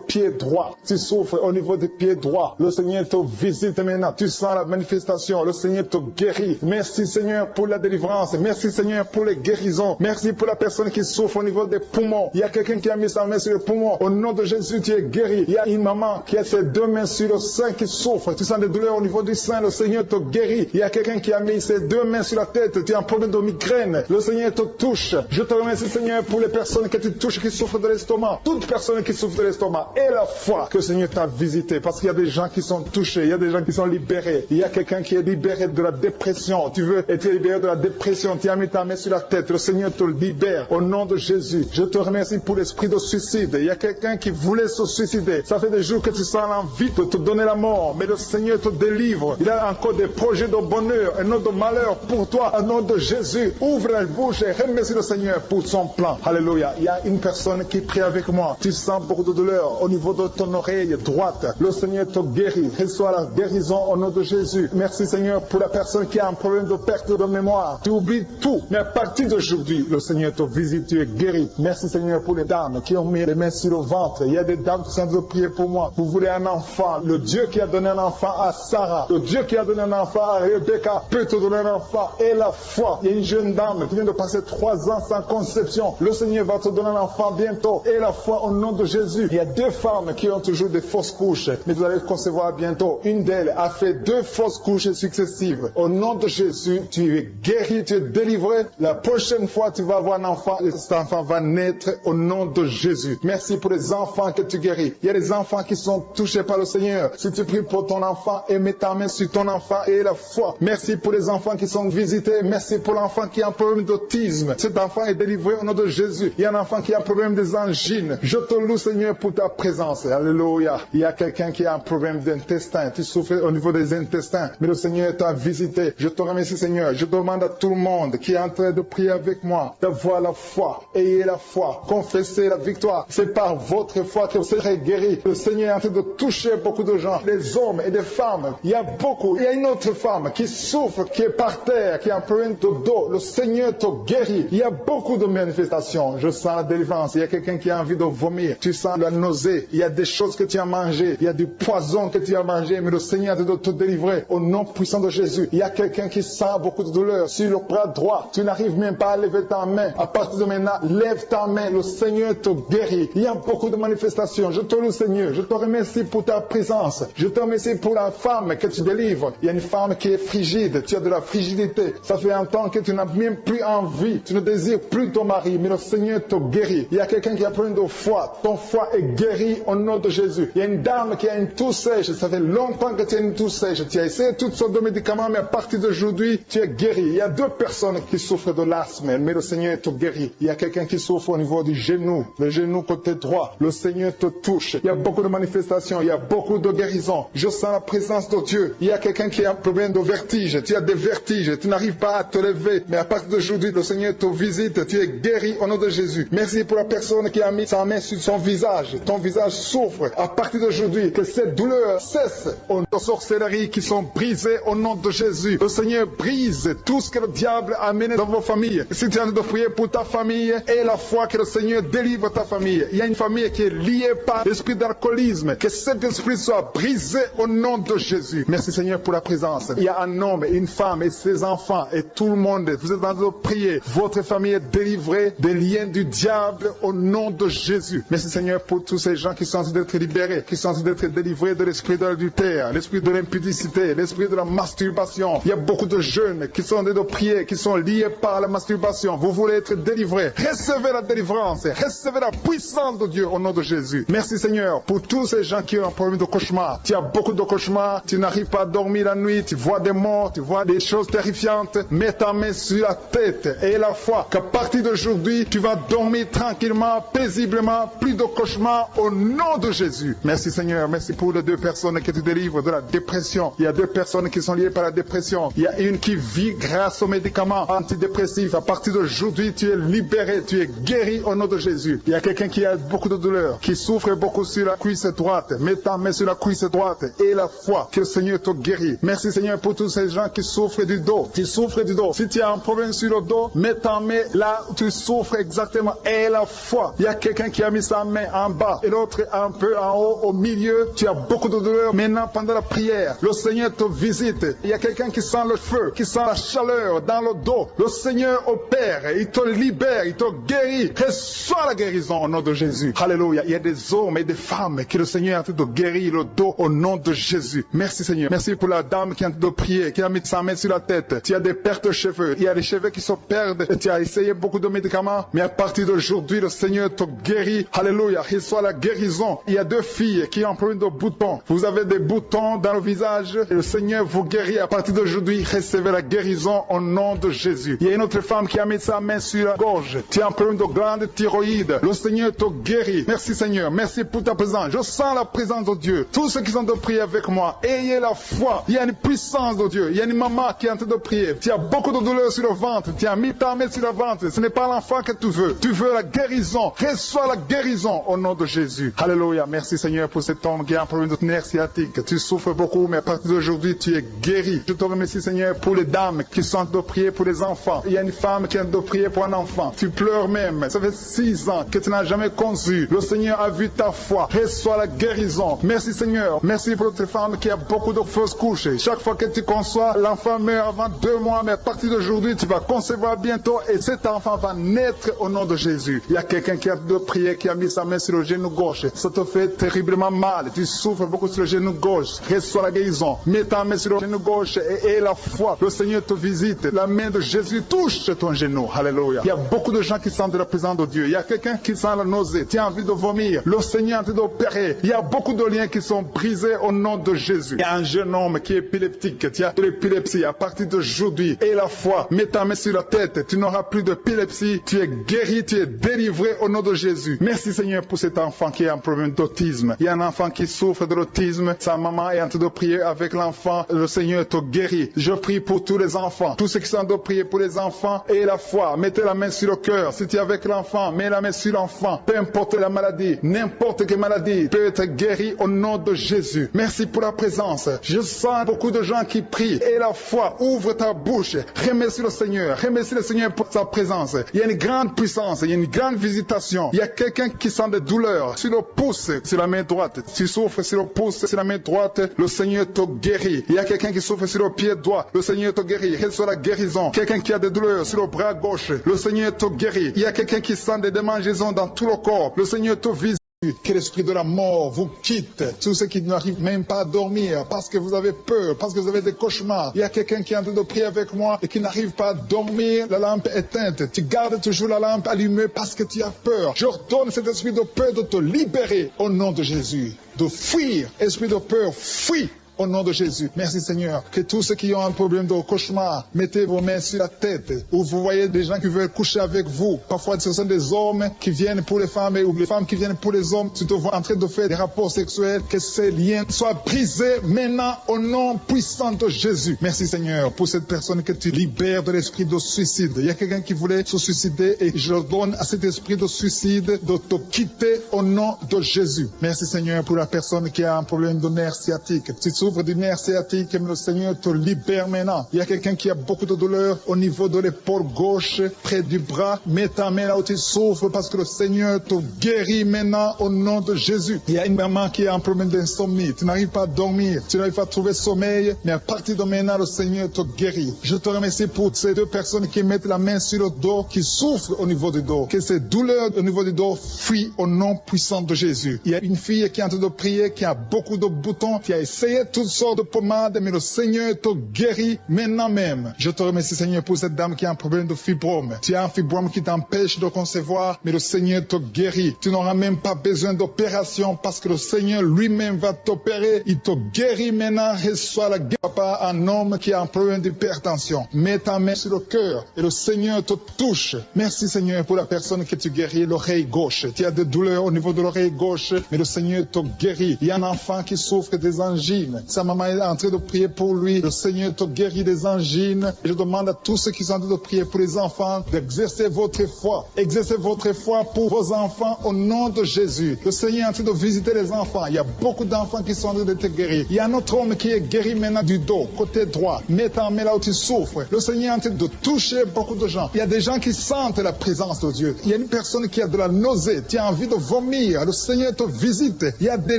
pied droit. Tu souffres au niveau du pied droit. Le Seigneur te visite maintenant. Tu sens la manifestation. Le Seigneur te guérit. Merci Seigneur pour la délivrance. Merci Seigneur pour les guérisons. Merci pour la personne qui souffre au niveau des poumons. Il y a quelqu'un qui a mis sa main sur le poumon. Au nom de Jésus, tu es guéri. Il y a une maman qui a ses deux mains sur le sein qui souffre. Tu sens des douleurs au niveau du sein. Le Seigneur te guérit. Il y a quelqu'un qui a mis ses deux mains sur la tête. Tu as un problème de migraine. Le Seigneur te touche. Je te remercie Seigneur pour les personnes que tu touches qui souffrent de l'estomac. Toute personne qui souffre de l'estomac. Et la foi que le Seigneur t'a visité. Parce qu'il y a des gens qui sont touchés. Il y a des gens qui sont libérés. Il y a quelqu'un qui est libéré de la dépression. Tu veux être libéré de la dépression. Tu as mis ta main sur la tête. Le Seigneur te libère. Au nom de Jésus. Je te remercie pour l'esprit de suicide. Il y a quelqu'un qui voulait se suicider. Ça fait des jours que tu sens l'envie de te donner la mort. Mais le Seigneur te délivre. Il a encore des projets de bonheur et non de malheur pour toi. Au nom de Jésus. Ouvre la bouche et remercie le Seigneur pour son plan. Alléluia. Il y a une personne qui prie avec moi. Tu sens beaucoup de douleur au niveau de ton oreille droite. Le Seigneur te guérit. Reçois la guérison au nom de Jésus. Merci Seigneur pour la personne qui a un problème de perte de mémoire. Tu oublies tout. Mais à partir d'aujourd'hui, le Seigneur te visite. Tu es guéri. Merci Seigneur pour les dames qui ont mis les mains sur le ventre. Il y a des dames qui sont en train de prier pour moi. Vous voulez un enfant. Le Dieu qui a donné un enfant à Sarah. Le Dieu qui a donné un enfant à Rebecca peut te donner un enfant. Et la foi. Il y a une jeune dame qui vient de passer 3 ans sans conception. Le Seigneur va te donner un enfant bientôt. Et la foi au nom de Jésus. Il y a 2 femmes qui ont toujours des fausses couches. Mais vous allez concevoir bientôt. Une d'elles a fait 2 fausses couches successives. Au nom de Jésus, tu es guéri, tu es délivré. La prochaine fois, tu vas avoir un enfant. Et cet enfant va naître au nom de Jésus. Merci pour les enfants que tu guéris. Il y a des enfants qui sont touchés par le Seigneur. Si tu pries pour ton enfant et mets ta main sur ton enfant et la foi. Merci pour les enfants qui sont visités. Merci pour l'enfant qui a un problème d'autisme. Cet enfant est délivré au nom de Jésus. Il y a un enfant qui a un problème des angines. Je te loue Seigneur pour ta présence. Alléluia. Il y a quelqu'un qui a un problème d'intestin. Tu souffres au niveau des intestins. Mais le Seigneur t'a visité. Je te remercie Seigneur. Je demande à tout le monde qui est en train de prier avec moi d'avoir la foi. Ayez la foi. Confessez la victoire. C'est par votre foi que vous serez guéris. Le Seigneur est en train de toucher beaucoup de gens. Des hommes et des femmes. Il y a beaucoup. Il y a une autre femme qui souffre, qui est par terre, qui a un problème de dos. Le Seigneur te guérit. Il y a beaucoup de manifestations. Je sens la délivrance. délivrance. Il y a quelqu'un qui a envie de vomir. Tu sens la nausée. Il y a des choses que tu as mangées. Il y a du poison que tu as mangé. Mais le Seigneur te doit te délivrer au nom puissant de Jésus. Il y a quelqu'un qui sent beaucoup de douleur sur le bras droit. Tu n'arrives même pas à lever ta main. À partir de maintenant, lève ta main. Le Seigneur te guérit. Il y a beaucoup de manifestations. Je te loue, Seigneur. Je te remercie pour ta présence. Je te remercie pour la femme que tu délivres. Il y a une femme qui est frigide. Tu as de la frigidité. Ça fait un temps que tu n'as même plus envie. Tu ne désires plus ton mari. Mais le Seigneur te guérit. Il y a quelqu'un qui a plein de foi. Ton foie est guéri au nom de Jésus. Il y a une dame qui a une toux sèche. Ça fait longtemps que tu as une toux sèche. Tu as essayé toutes sortes de médicaments, mais à partir d'aujourd'hui, tu es guéri. Il y a 2 personnes qui souffrent de l'asthme, mais le Seigneur te guérit. Il y a quelqu'un qui souffre au niveau du genou, le genou côté droit. Le Seigneur te touche. Il y a beaucoup de manifestations. Il y a beaucoup de guérisons. Je sens la présence de Dieu. Il y a quelqu'un qui a un problème de vertige. Tu as des vertiges. Tu n'arrives pas à te lever. Mais à partir d'aujourd'hui, le Seigneur te visite. Tu es guéri au nom de Jésus. Merci pour la personne qui a mis sa main sur son visage. Ton visage souffre. À partir d'aujourd'hui, que cette douleur cesse. Aux sorcelleries qui sont brisées au nom de Jésus. Le Seigneur brise tout ce que le diable a amené dans vos familles. Si tu as envie de prier pour ta famille, et la foi que le Seigneur délivre ta famille. Il y a une famille qui est liée par l'esprit d'alcoolisme. Que cet esprit soit brisé au nom de Jésus. Merci Seigneur pour la présence. Il y a un homme, une femme et ses enfants et tout le monde. Vous êtes en train de prier. Votre famille est délivrée des liens du diable au nom de Jésus. Merci Seigneur pour tous ces gens qui sont en train d'être libérés, qui sont en train d'être délivrés de l'esprit de l'adultère, l'esprit de l'impudicité, l'esprit de la masturbation. Il y a beaucoup de jeunes qui sont en train de prier, qui sont liés par la masturbation. Vous voulez être délivrés. Recevez la délivrance. Recevez la puissance de Dieu au nom de Jésus. Merci Seigneur pour tous ces gens qui ont un problème de cauchemar. Tu as beaucoup de cauchemars. Tu n'arrives pas à dormir la nuit. Tu vois des morts. Tu vois des choses terrifiantes. Mets ta main sur la tête et la foi qu'à partir d'aujourd'hui, tu vas dormir tranquillement, paisiblement. Plus de cauchemars au nom de Jésus. Merci Seigneur. Merci pour les 2 personnes que tu délivres de la dépression. Il y a 2 personnes qui sont liées par la dépression. Il y a une qui vit grâce aux médicaments antidépressifs. À partir d'aujourd'hui, tu es libéré, tu es guéri au nom de Jésus. Il y a quelqu'un qui a beaucoup de douleur, qui souffre beaucoup sur la cuisse droite. Mets ta main sur la cuisse droite et la foi que le Seigneur te guérit. Merci Seigneur pour tous ces gens qui souffrent du dos. Tu souffres du dos. Si tu as un problème sur le dos, mets ta main là où tu souffres exactement et la foi. Il y a quelqu'un qui a mis sa main en bas et l'autre un peu en haut, au milieu. Tu as beaucoup de douleur. Maintenant, pendant la prière, le Seigneur te visite. Il y a quelqu'un qui sent le feu, qui sent la chaleur dans le dos. Le Seigneur opère, il te libère, il te guérit. Reçois la guérison au nom de Jésus. Alléluia. Il y a des hommes et des femmes que le Seigneur est en train de guérir le dos au nom de Jésus. Merci Seigneur. Merci pour la dame qui est en train de prier, qui a mis sa main sur la tête. Tu as des pertes de cheveux. Il y a des cheveux qui se perdent. Et tu as essayé beaucoup de médicaments. Mais à partir d'aujourd'hui, le Seigneur te guérit. Alléluia. Reçois la guérison. Il y a 2 filles qui ont un problème de boutons. Vous avez des boutons dans le visage. Et le Seigneur vous guérit. À partir d'aujourd'hui, recevez la guérison au nom de Jésus. Il y a une autre femme qui a mis sa main sur la gorge. Tu as un problème de glande thyroïde. Le Seigneur te guérit. Merci Seigneur. Merci pour ta présence. Je sens la présence de Dieu. Tous ceux qui sont de prier avec moi, ayez la foi. Il y a une puissance de Dieu. Il y a une maman qui est en train de prier. Tu as beaucoup de douleur sur le ventre. Tu as mis ta main sur le ventre. Ce n'est pas l'enfant que tu veux. Tu veux la guérison. Reçois la guérison au nom de Jésus. Alléluia. Merci Seigneur pour cet homme qui a un problème de nerf sciatique. Tu souffres beaucoup, mais à partir d'aujourd'hui, tu es guéri. Je te remercie Seigneur pour les dames qui sont en train de prier pour les enfants. Il y a une femme qui est en train de prier pour un enfant. Tu pleures même. Ça fait 6 ans que tu n'as jamais conçu. Le Seigneur a vu ta foi. Reçois la guérison. Merci Seigneur. Merci pour cette femme qui a beaucoup de fausses couches. Chaque fois que tu conçois, l'enfant meurt avant 2 mois, mais à partir d'aujourd'hui, tu vas concevoir bientôt et cet enfant va naître au nom de Jésus. Il y a quelqu'un qui a de prier, qui a mis sa main sur le genou gauche. Ça te fait terriblement mal. Tu souffres beaucoup sur le genou gauche. Reçois la guérison. Mets ta main sur le genou gauche et la foi. Le Seigneur te visite. La main de Jésus touche ton genou. Alléluia. Il y a beaucoup de gens qui sentent la présence de Dieu. Il y a quelqu'un qui sent la nausée. Tu as envie de vomir. Le Seigneur est en train d'opérer. Il y a beaucoup de liens qui sont brisés au nom de Jésus. Il y a un jeune homme qui est épileptique. Tu as de l'épilepsie. À partir d'aujourd'hui, et la foi, mets ta main sur la tête. Tu n'auras plus d'épilepsie. Tu es guéri. Tu es délivré au nom de Jésus. Merci Seigneur pour cet enfant qui a un problème d'autisme. Il y a un enfant qui souffre de l'autisme. Sa maman est en train de prier avec l'enfant. Le Seigneur te guérit. Je prie pour tous les enfants. Tous ceux qui sont en train de prier pour les enfants et la foi. Mettez la main sur le cœur. Si tu es avec l'enfant, mets la main sur l'enfant. Peu importe la maladie, n'importe quelle maladie peut être guérie au nom de Jésus. Merci pour la présence. Je sens beaucoup de gens qui prient. Et la foi, ouvre ta bouche. Remercie le Seigneur. Remercie le Seigneur pour sa présence. Il y a une grande puissance. Il y a une grande visitation. Il y a quelqu'un qui sent des douleurs sur le pouce, sur la main droite. Tu souffres sur le pouce, sur la main droite, le Seigneur te guérit. Il y a quelqu'un qui souffre sur le pied droit, le Seigneur te guérit. Reçois la guérison. Quelqu'un qui a des douleurs sur le bras gauche, le Seigneur te guérit. Il y a quelqu'un qui sent des démangeaisons dans tout le corps, le Seigneur te visite. Que l'esprit de la mort vous quitte. Tous ceux qui n'arrivent même pas à dormir parce que vous avez peur, parce que vous avez des cauchemars. Il y a quelqu'un qui est en train de prier avec moi et qui n'arrive pas à dormir, la lampe éteinte. Tu gardes toujours la lampe allumée parce que tu as peur. J'ordonne cet esprit de peur de te libérer au nom de Jésus. De fuir, esprit de peur, fuis. Au nom de Jésus. Merci Seigneur. Que tous ceux qui ont un problème de cauchemar, mettez vos mains sur la tête. Ou vous voyez des gens qui veulent coucher avec vous. Parfois ce sont des hommes qui viennent pour les femmes ou les femmes qui viennent pour les hommes. Tu te vois en train de faire des rapports sexuels. Que ces liens soient brisés maintenant au nom puissant de Jésus. Merci Seigneur pour cette personne que tu libères de l'esprit de suicide. Il y a quelqu'un qui voulait se suicider et je donne à cet esprit de suicide de te quitter au nom de Jésus. Merci Seigneur pour la personne qui a un problème de nerf sciatique. Tu souffres du nerf sciatique, mais le Seigneur te libère maintenant. Il y a quelqu'un qui a beaucoup de douleur au niveau de l'épaule gauche, près du bras. Mets ta main là où tu souffres parce que le Seigneur te guérit maintenant au nom de Jésus. Il y a une maman qui a un problème d'insomnie. Tu n'arrives pas à dormir, tu n'arrives pas à trouver sommeil, mais à partir de maintenant, le Seigneur te guérit. Je te remercie pour ces deux personnes qui mettent la main sur le dos, qui souffrent au niveau du dos. Que ces douleurs au niveau du dos fuient au nom puissant de Jésus. Il y a une fille qui est en train de prier, qui a beaucoup de boutons, qui a essayé toutes sortes de pommades, mais le Seigneur te guérit maintenant même. Je te remercie Seigneur pour cette dame qui a un problème de fibrome. Tu as un fibrome qui t'empêche de concevoir, mais le Seigneur te guérit. Tu n'auras même pas besoin d'opération parce que le Seigneur lui-même va t'opérer. Il te guérit maintenant. Reçois la guérison. Papa, un homme qui a un problème d'hypertension. Mets ta main sur le cœur et le Seigneur te touche. Merci Seigneur pour la personne que tu guéris, l'oreille gauche. Tu as des douleurs au niveau de l'oreille gauche, mais le Seigneur te guérit. Il y a un enfant qui souffre des angines. Sa maman est en train de prier pour lui. Le Seigneur te guérit des angines. Et je demande à tous ceux qui sont en train de prier pour les enfants d'exercer votre foi. Exercez votre foi pour vos enfants au nom de Jésus. Le Seigneur est en train de visiter les enfants. Il y a beaucoup d'enfants qui sont en train d'être guéris. Il y a un autre homme qui est guéri maintenant du dos, côté droit. Mets ta main là où tu souffres. Le Seigneur est en train de toucher beaucoup de gens. Il y a des gens qui sentent la présence de Dieu. Il y a une personne qui a de la nausée. Tu as envie de vomir. Le Seigneur te visite. Il y a des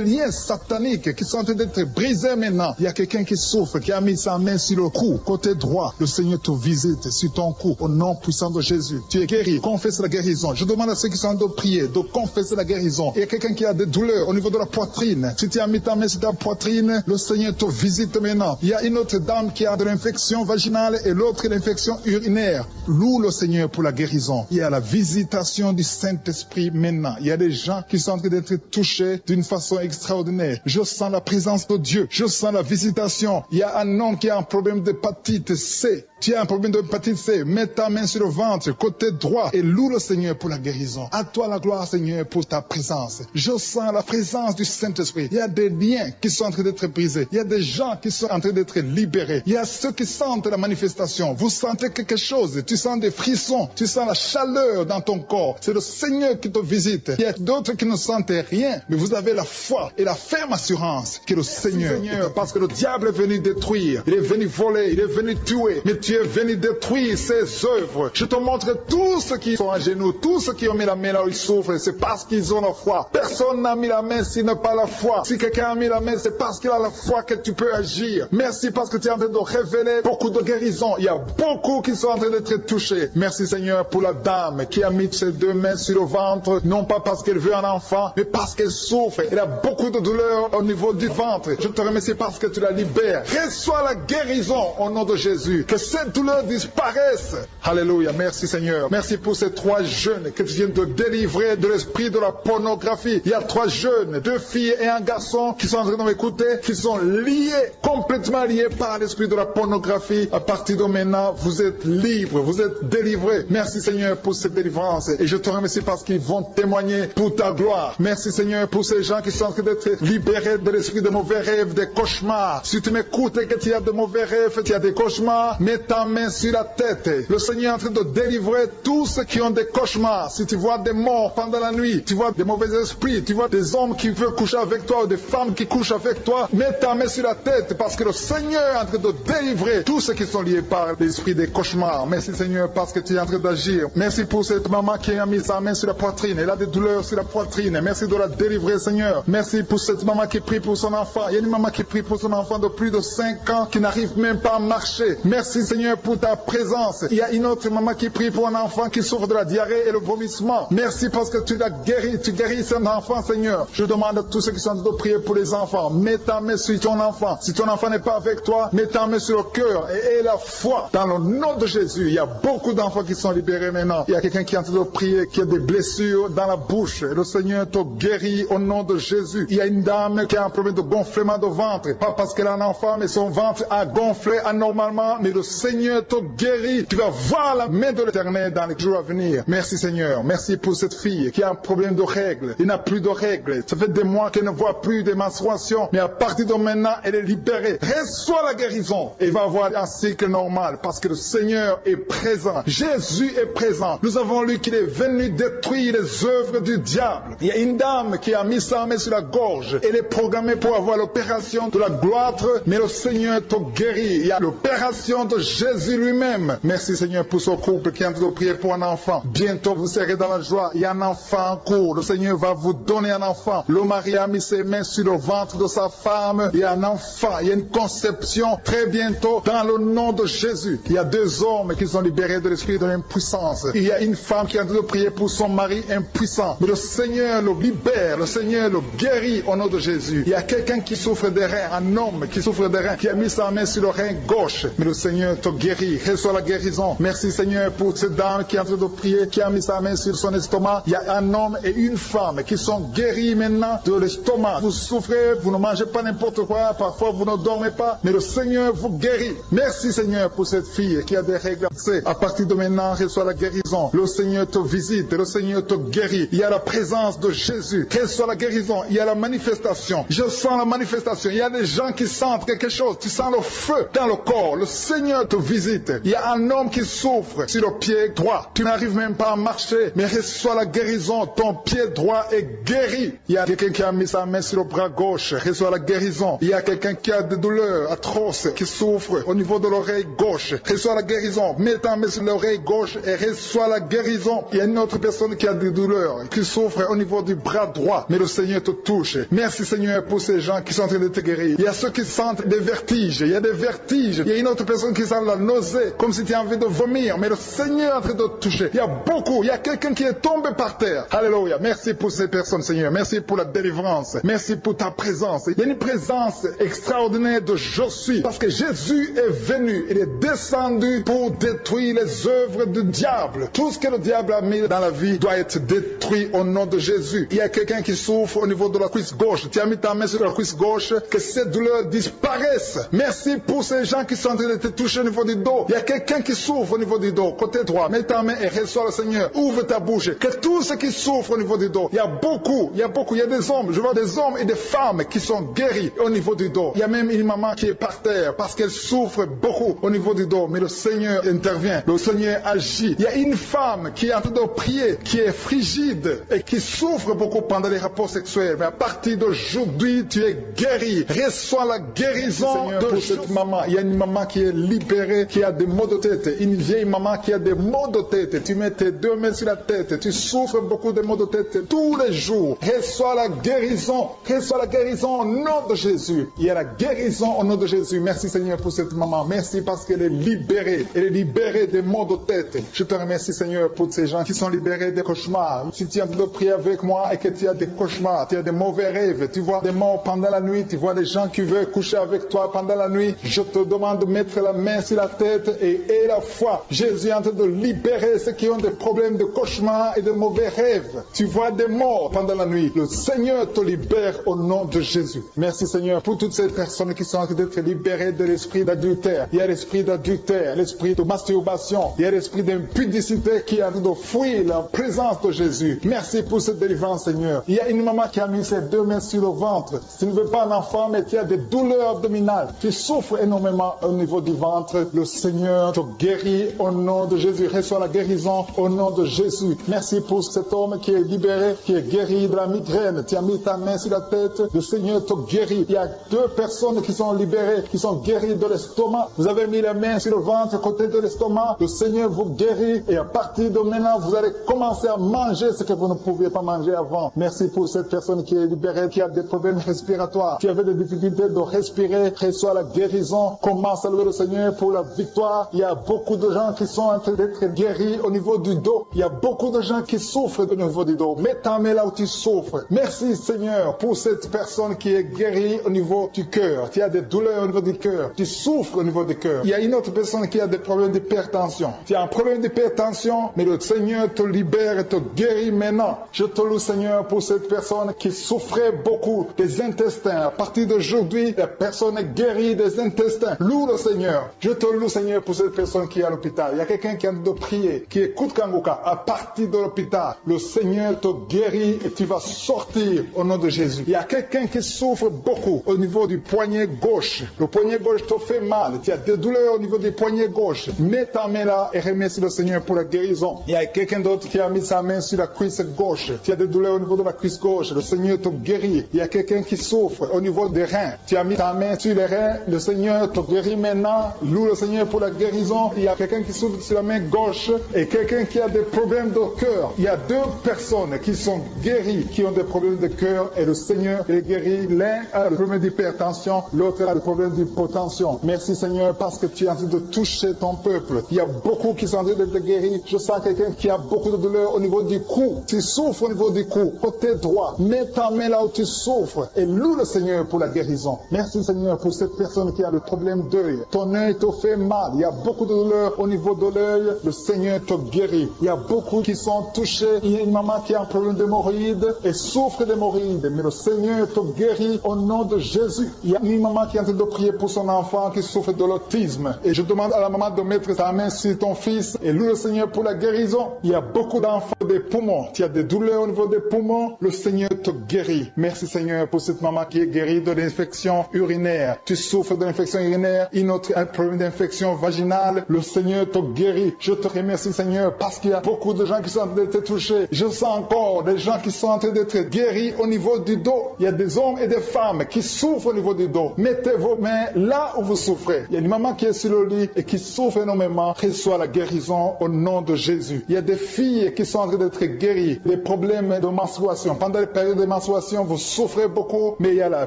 liens sataniques qui sont en train d'être brisés maintenant. Il y a quelqu'un qui souffre, qui a mis sa main sur le cou, côté droit. Le Seigneur te visite sur ton cou, au nom puissant de Jésus. Tu es guéri. Confesse la guérison. Je demande à ceux qui sont en train de prier de confesser la guérison. Il y a quelqu'un qui a des douleurs au niveau de la poitrine. Si tu as mis ta main sur ta poitrine, le Seigneur te visite maintenant. Il y a une autre dame qui a de l'infection vaginale et l'autre l'infection urinaire. Loue le Seigneur pour la guérison. Il y a la visitation du Saint-Esprit maintenant. Il y a des gens qui sont en train d'être touchés d'une façon extraordinaire. Je sens la présence de Dieu. Je sens la visitation. Il y a un homme qui a un problème d'hépatite C. Tu as un problème d'hépatite C. Mets ta main sur le ventre, côté droit, et loue le Seigneur pour la guérison. À toi la gloire, Seigneur, pour ta présence. Je sens la présence du Saint-Esprit. Il y a des liens qui sont en train d'être brisés. Il y a des gens qui sont en train d'être libérés. Il y a ceux qui sentent la manifestation. Vous sentez quelque chose. Tu sens des frissons. Tu sens la chaleur dans ton corps. C'est le Seigneur qui te visite. Il y a d'autres qui ne sentent rien, mais vous avez la foi et la ferme assurance que le Seigneur, parce que le diable est venu détruire. Il est venu voler. Il est venu tuer. Mais tu es venu détruire ses œuvres. Je te montre tous ceux qui sont à genoux, tous ceux qui ont mis la main là où ils souffrent, c'est parce qu'ils ont la foi. Personne n'a mis la main s'il n'a pas la foi. Si quelqu'un a mis la main, c'est parce qu'il a la foi que tu peux agir. Merci parce que tu es en train de révéler beaucoup de guérisons. Il y a beaucoup qui sont en train d'être touchés. Merci Seigneur pour la dame qui a mis ses deux mains sur le ventre, non pas parce qu'elle veut un enfant, mais parce qu'elle souffre. Elle a beaucoup de douleur au niveau du ventre. Je te remercie parce que tu la libères. Reçois la guérison au nom de Jésus. Que cette douleur disparaisse. Alléluia. Merci Seigneur. Merci pour ces 3 jeunes que tu viens de délivrer de l'esprit de la pornographie. Il y a 3 jeunes, 2 filles et un garçon qui sont en train de m'écouter, qui sont liés, complètement liés par l'esprit de la pornographie. À partir de maintenant, vous êtes libres, vous êtes délivrés. Merci Seigneur pour cette délivrance. Et je te remercie parce qu'ils vont témoigner pour ta gloire. Merci Seigneur pour ces gens qui sont en train d'être libérés de l'esprit de mauvais rêves, des cauchemars, si tu m'écoutes et que tu as de mauvais rêves, tu as des cauchemars, mets ta main sur la tête. Le Seigneur est en train de délivrer tous ceux qui ont des cauchemars. Si tu vois des morts pendant la nuit, tu vois des mauvais esprits, tu vois des hommes qui veulent coucher avec toi ou des femmes qui couchent avec toi, mets ta main sur la tête parce que le Seigneur est en train de délivrer tous ceux qui sont liés par l'esprit des cauchemars. Merci Seigneur parce que tu es en train d'agir. Merci pour cette maman qui a mis sa main sur la poitrine. Elle a des douleurs sur la poitrine. Merci de la délivrer Seigneur. Merci pour cette maman qui prie pour son enfant. Il y a une maman qui prie pour son enfant de plus de 5 ans qui n'arrive même pas à marcher. Merci Seigneur pour ta présence. Il y a une autre maman qui prie pour un enfant qui souffre de la diarrhée et le vomissement. Merci parce que tu l'as guéri. Tu guéris cet enfant Seigneur. Je demande à tous ceux qui sont en train de prier pour les enfants. Mets ta main sur ton enfant. Si ton enfant n'est pas avec toi, mets ta main sur le cœur et aie la foi dans le nom de Jésus. Il y a beaucoup d'enfants qui sont libérés maintenant. Il y a quelqu'un qui est en train de prier, qui a des blessures dans la bouche. Le Seigneur te guérit au nom de Jésus. Il y a une dame qui a un problème de gonflement de ventre. Pas parce qu'elle a un enfant, mais son ventre a gonflé anormalement. Mais le Seigneur te guérit. Tu vas voir la main de l'Éternel dans les jours à venir. Merci Seigneur. Merci pour cette fille qui a un problème de règles. Il n'a plus de règles. Ça fait des mois qu'elle ne voit plus de menstruation. Mais à partir de maintenant, elle est libérée. Reçois la guérison. Et va avoir un cycle normal parce que le Seigneur est présent. Jésus est présent. Nous avons lu qu'il est venu détruire les œuvres du diable. Il y a une dame qui a mis sa main sur la gorge. Elle est programmée pour avoir l'opération de la gloître, mais le Seigneur te guérit. Il y a l'opération de Jésus lui-même. Merci Seigneur pour ce couple qui est en train de prier pour un enfant. Bientôt vous serez dans la joie. Il y a un enfant en cours. Le Seigneur va vous donner un enfant. Le mari a mis ses mains sur le ventre de sa femme. Il y a un enfant. Il y a une conception très bientôt dans le nom de Jésus. Il y a 2 hommes qui sont libérés de l'esprit de l'impuissance. Il y a une femme qui est en train de prier pour son mari impuissant. Mais le Seigneur le libère. Le Seigneur le guérit au nom de Jésus. Il y a quelqu'un qui souffre des reins. Un homme qui souffre des reins. Qui a mis sa main sur le rein gauche. Mais le Seigneur te guérit. Reçois la guérison. Merci Seigneur pour cette dame qui est en train de prier. Qui a mis sa main sur son estomac. Il y a un homme et une femme qui sont guéris maintenant de l'estomac. Vous souffrez. Vous ne mangez pas n'importe quoi. Parfois vous ne dormez pas. Mais le Seigneur vous guérit. Merci Seigneur pour cette fille qui a des règles. À partir de maintenant, reçois la guérison. Le Seigneur te visite. Le Seigneur te guérit. Il y a la présence de Jésus. Reçois la guérison. Il y a la manifestation. Je sens la manifestation. Il y a des gens qui sentent quelque chose. Tu sens le feu dans le corps. Le Seigneur te visite. Il y a un homme qui souffre sur le pied droit. Tu n'arrives même pas à marcher. Mais reçois la guérison. Ton pied droit est guéri. Il y a quelqu'un qui a mis sa main sur le bras gauche. Reçois la guérison. Il y a quelqu'un qui a des douleurs atroces, qui souffre au niveau de l'oreille gauche. Reçois la guérison. Mets ta main sur l'oreille gauche et reçois la guérison. Il y a une autre personne qui a des douleurs, qui souffre au niveau du bras droit. Mais le Seigneur te touche. Merci Seigneur pour ces gens qui sont en train de te guérir. Il y a ceux qui sentent des vertiges. Il y a des vertiges. Il y a une autre personne qui sent la nausée, comme si tu as envie de vomir. Mais le Seigneur est en train de te toucher. Il y a beaucoup. Il y a quelqu'un qui est tombé par terre. Alléluia. Merci pour ces personnes Seigneur. Merci pour la délivrance. Merci pour ta présence. Il y a une présence extraordinaire de je suis. Parce que Jésus est venu. Il est descendu pour détruire les œuvres du diable. Tout ce que le diable a mis dans la vie doit être détruit au nom de Jésus. Il y a quelqu'un qui souffre au niveau de la cuisse gauche. Tu as mis ta main sur la cuisse gauche. Que cette douleur disparaisse. Merci pour ces gens qui sont en train de te toucher au niveau du dos. Il y a quelqu'un qui souffre au niveau du dos. Côté droit. Mets ta main et reçois le Seigneur. Ouvre ta bouche. Que tous ceux qui souffrent au niveau du dos. Il y a beaucoup. Il y a des hommes. Je vois des hommes et des femmes qui sont guéris au niveau du dos. Il y a même une maman qui est par terre parce qu'elle souffre beaucoup au niveau du dos. Mais le Seigneur intervient. Le Seigneur agit. Il y a une femme qui est en train de prier, qui est frigide et qui souffre beaucoup pendant les rapports sexuels. Mais à partir d'aujourd'hui, tu es guéri. Reçois la guérison de cette maman. Il y a une maman qui est libérée, qui a des maux de tête. Une vieille maman qui a des maux de tête. Tu mets tes 2 mains sur la tête. Tu souffres beaucoup de maux de tête tous les jours. Reçois la guérison. Reçois la guérison au nom de Jésus. Il y a la guérison au nom de Jésus. Merci Seigneur pour cette maman. Merci parce qu'elle est libérée. Elle est libérée des maux de tête. Je te remercie Seigneur pour ces gens qui sont libérés des cauchemars. Si tu es en train de prier avec moi et que tu as des cauchemars, tu as des mauvais rêves, tu vois des morts pendant la nuit, tu vois des gens qui veulent coucher avec toi pendant la nuit, je te demande de mettre la main sur la tête et la foi. Jésus est en train de libérer ceux qui ont des problèmes de cauchemars et de mauvais rêves. Tu vois des morts pendant la nuit. Le Seigneur te libère au nom de Jésus. Merci Seigneur pour toutes ces personnes qui sont en train d'être libérées de l'esprit d'adultère. Il y a l'esprit d'adultère, l'esprit de masturbation, il y a l'esprit d'impudicité qui est en train de fuir la présence de Jésus. Merci pour cette délivrance Seigneur. Il y a une maman qui a mis ses 2 mains sur le ventre. Tu ne veux pas un enfant, hommes et tu as des douleurs abdominales, tu souffres énormément au niveau du ventre, le Seigneur te guérit au nom de Jésus. Reçois la guérison au nom de Jésus. Merci pour cet homme qui est libéré, qui est guéri de la migraine. Tu as mis ta main sur la tête, le Seigneur te guérit. Il y a 2 personnes qui sont libérées, qui sont guéries de l'estomac. Vous avez mis la main sur le ventre, côté de l'estomac. Le Seigneur vous guérit et à partir de maintenant, vous allez commencer à manger ce que vous ne pouviez pas manger avant. Merci pour cette personne qui est libérée, qui a des problèmes respiratoires, qui avait des difficultés de respirer. Reçois la guérison. Commence à louer le Seigneur pour la victoire. Il y a beaucoup de gens qui sont en train d'être guéris au niveau du dos. Il y a beaucoup de gens qui souffrent au niveau du dos. Mets ta main là où tu souffres. Merci Seigneur pour cette personne qui est guérie au niveau du cœur. Tu as des douleurs au niveau du cœur. Tu souffres au niveau du cœur. Il y a une autre personne qui a des problèmes d'hypertension. Tu as un problème d'hypertension, mais le Seigneur te libère et te guérit maintenant. Je te loue Seigneur pour cette personne qui souffrait beaucoup des intestins. À partir d'aujourd'hui, la personne est guérie des intestins. Loue le Seigneur. Je te loue Seigneur pour cette personne qui est à l'hôpital. Il y a quelqu'un qui a de prier, qui écoute Kanguka. À partir de l'hôpital, le Seigneur te guérit et tu vas sortir au nom de Jésus. Il y a quelqu'un qui souffre beaucoup au niveau du poignet gauche. Le poignet gauche te fait mal. Tu as des douleurs au niveau du poignet gauche. Mets ta main là et remercie le Seigneur pour la guérison. Il y a quelqu'un d'autre qui a mis sa main sur la cuisse gauche. Tu as des douleurs au niveau de la cuisse gauche. Le Seigneur te guérit. Il y a quelqu'un qui souffre au niveau des reins. Tu as mis ta main sur les reins. Le Seigneur te guérit maintenant. Loue le Seigneur pour la guérison. Il y a quelqu'un qui souffre sur la main gauche et quelqu'un qui a des problèmes de cœur. Il y a 2 personnes qui sont guéries, qui ont des problèmes de cœur et le Seigneur les guérit. L'un a le problème d'hypertension, l'autre a le problème d'hypotension. Merci Seigneur parce que tu es en train de toucher ton peuple. Il y a beaucoup qui sont en train d'être guéris. Je sens quelqu'un qui a beaucoup de douleur au niveau du cou. Tu souffres au niveau du cou, côté droit. Mets ta main là où tu souffres et loue le Seigneur pour la guérison. Merci Seigneur pour cette personne qui a le problème d'œil. Ton œil te fait mal. Il y a beaucoup de douleur au niveau de l'œil. Le Seigneur te guérit. Il y a beaucoup qui sont touchés. Il y a une maman qui a un problème d'hémorroïdes et souffre d'hémorroïdes. Mais le Seigneur te guérit au nom de Jésus. Il y a une maman qui est en train de prier pour son enfant qui souffre de l'autisme. Et je demande à la maman de mettre sa main sur ton fils et loue le Seigneur pour la guérison. Il y a beaucoup d'enfants des poumons. Tu as des douleurs au niveau des poumons. Le Seigneur te guérit. Merci Seigneur pour cette maman qui est guérie de l'infection urinaire. Tu souffres de l'infection urinaire. Une autre a un problème d'infection vaginale. Le Seigneur te guérit. Je te remercie Seigneur parce qu'il y a beaucoup de gens qui sont en train d'être touchés. Je sens encore des gens qui sont en train d'être guéris au niveau du dos. Il y a des hommes et des femmes qui souffrent au niveau du dos. Mettez vos mains là où vous souffrez. Il y a une maman qui est sur le lit et qui souffre énormément. Reçois la guérison au nom de Jésus. Il y a des filles qui sont en train d'être guéries. Des problèmes de menstruation. Pendant les périodes de menstruation, vous souffrez beaucoup, mais il y a la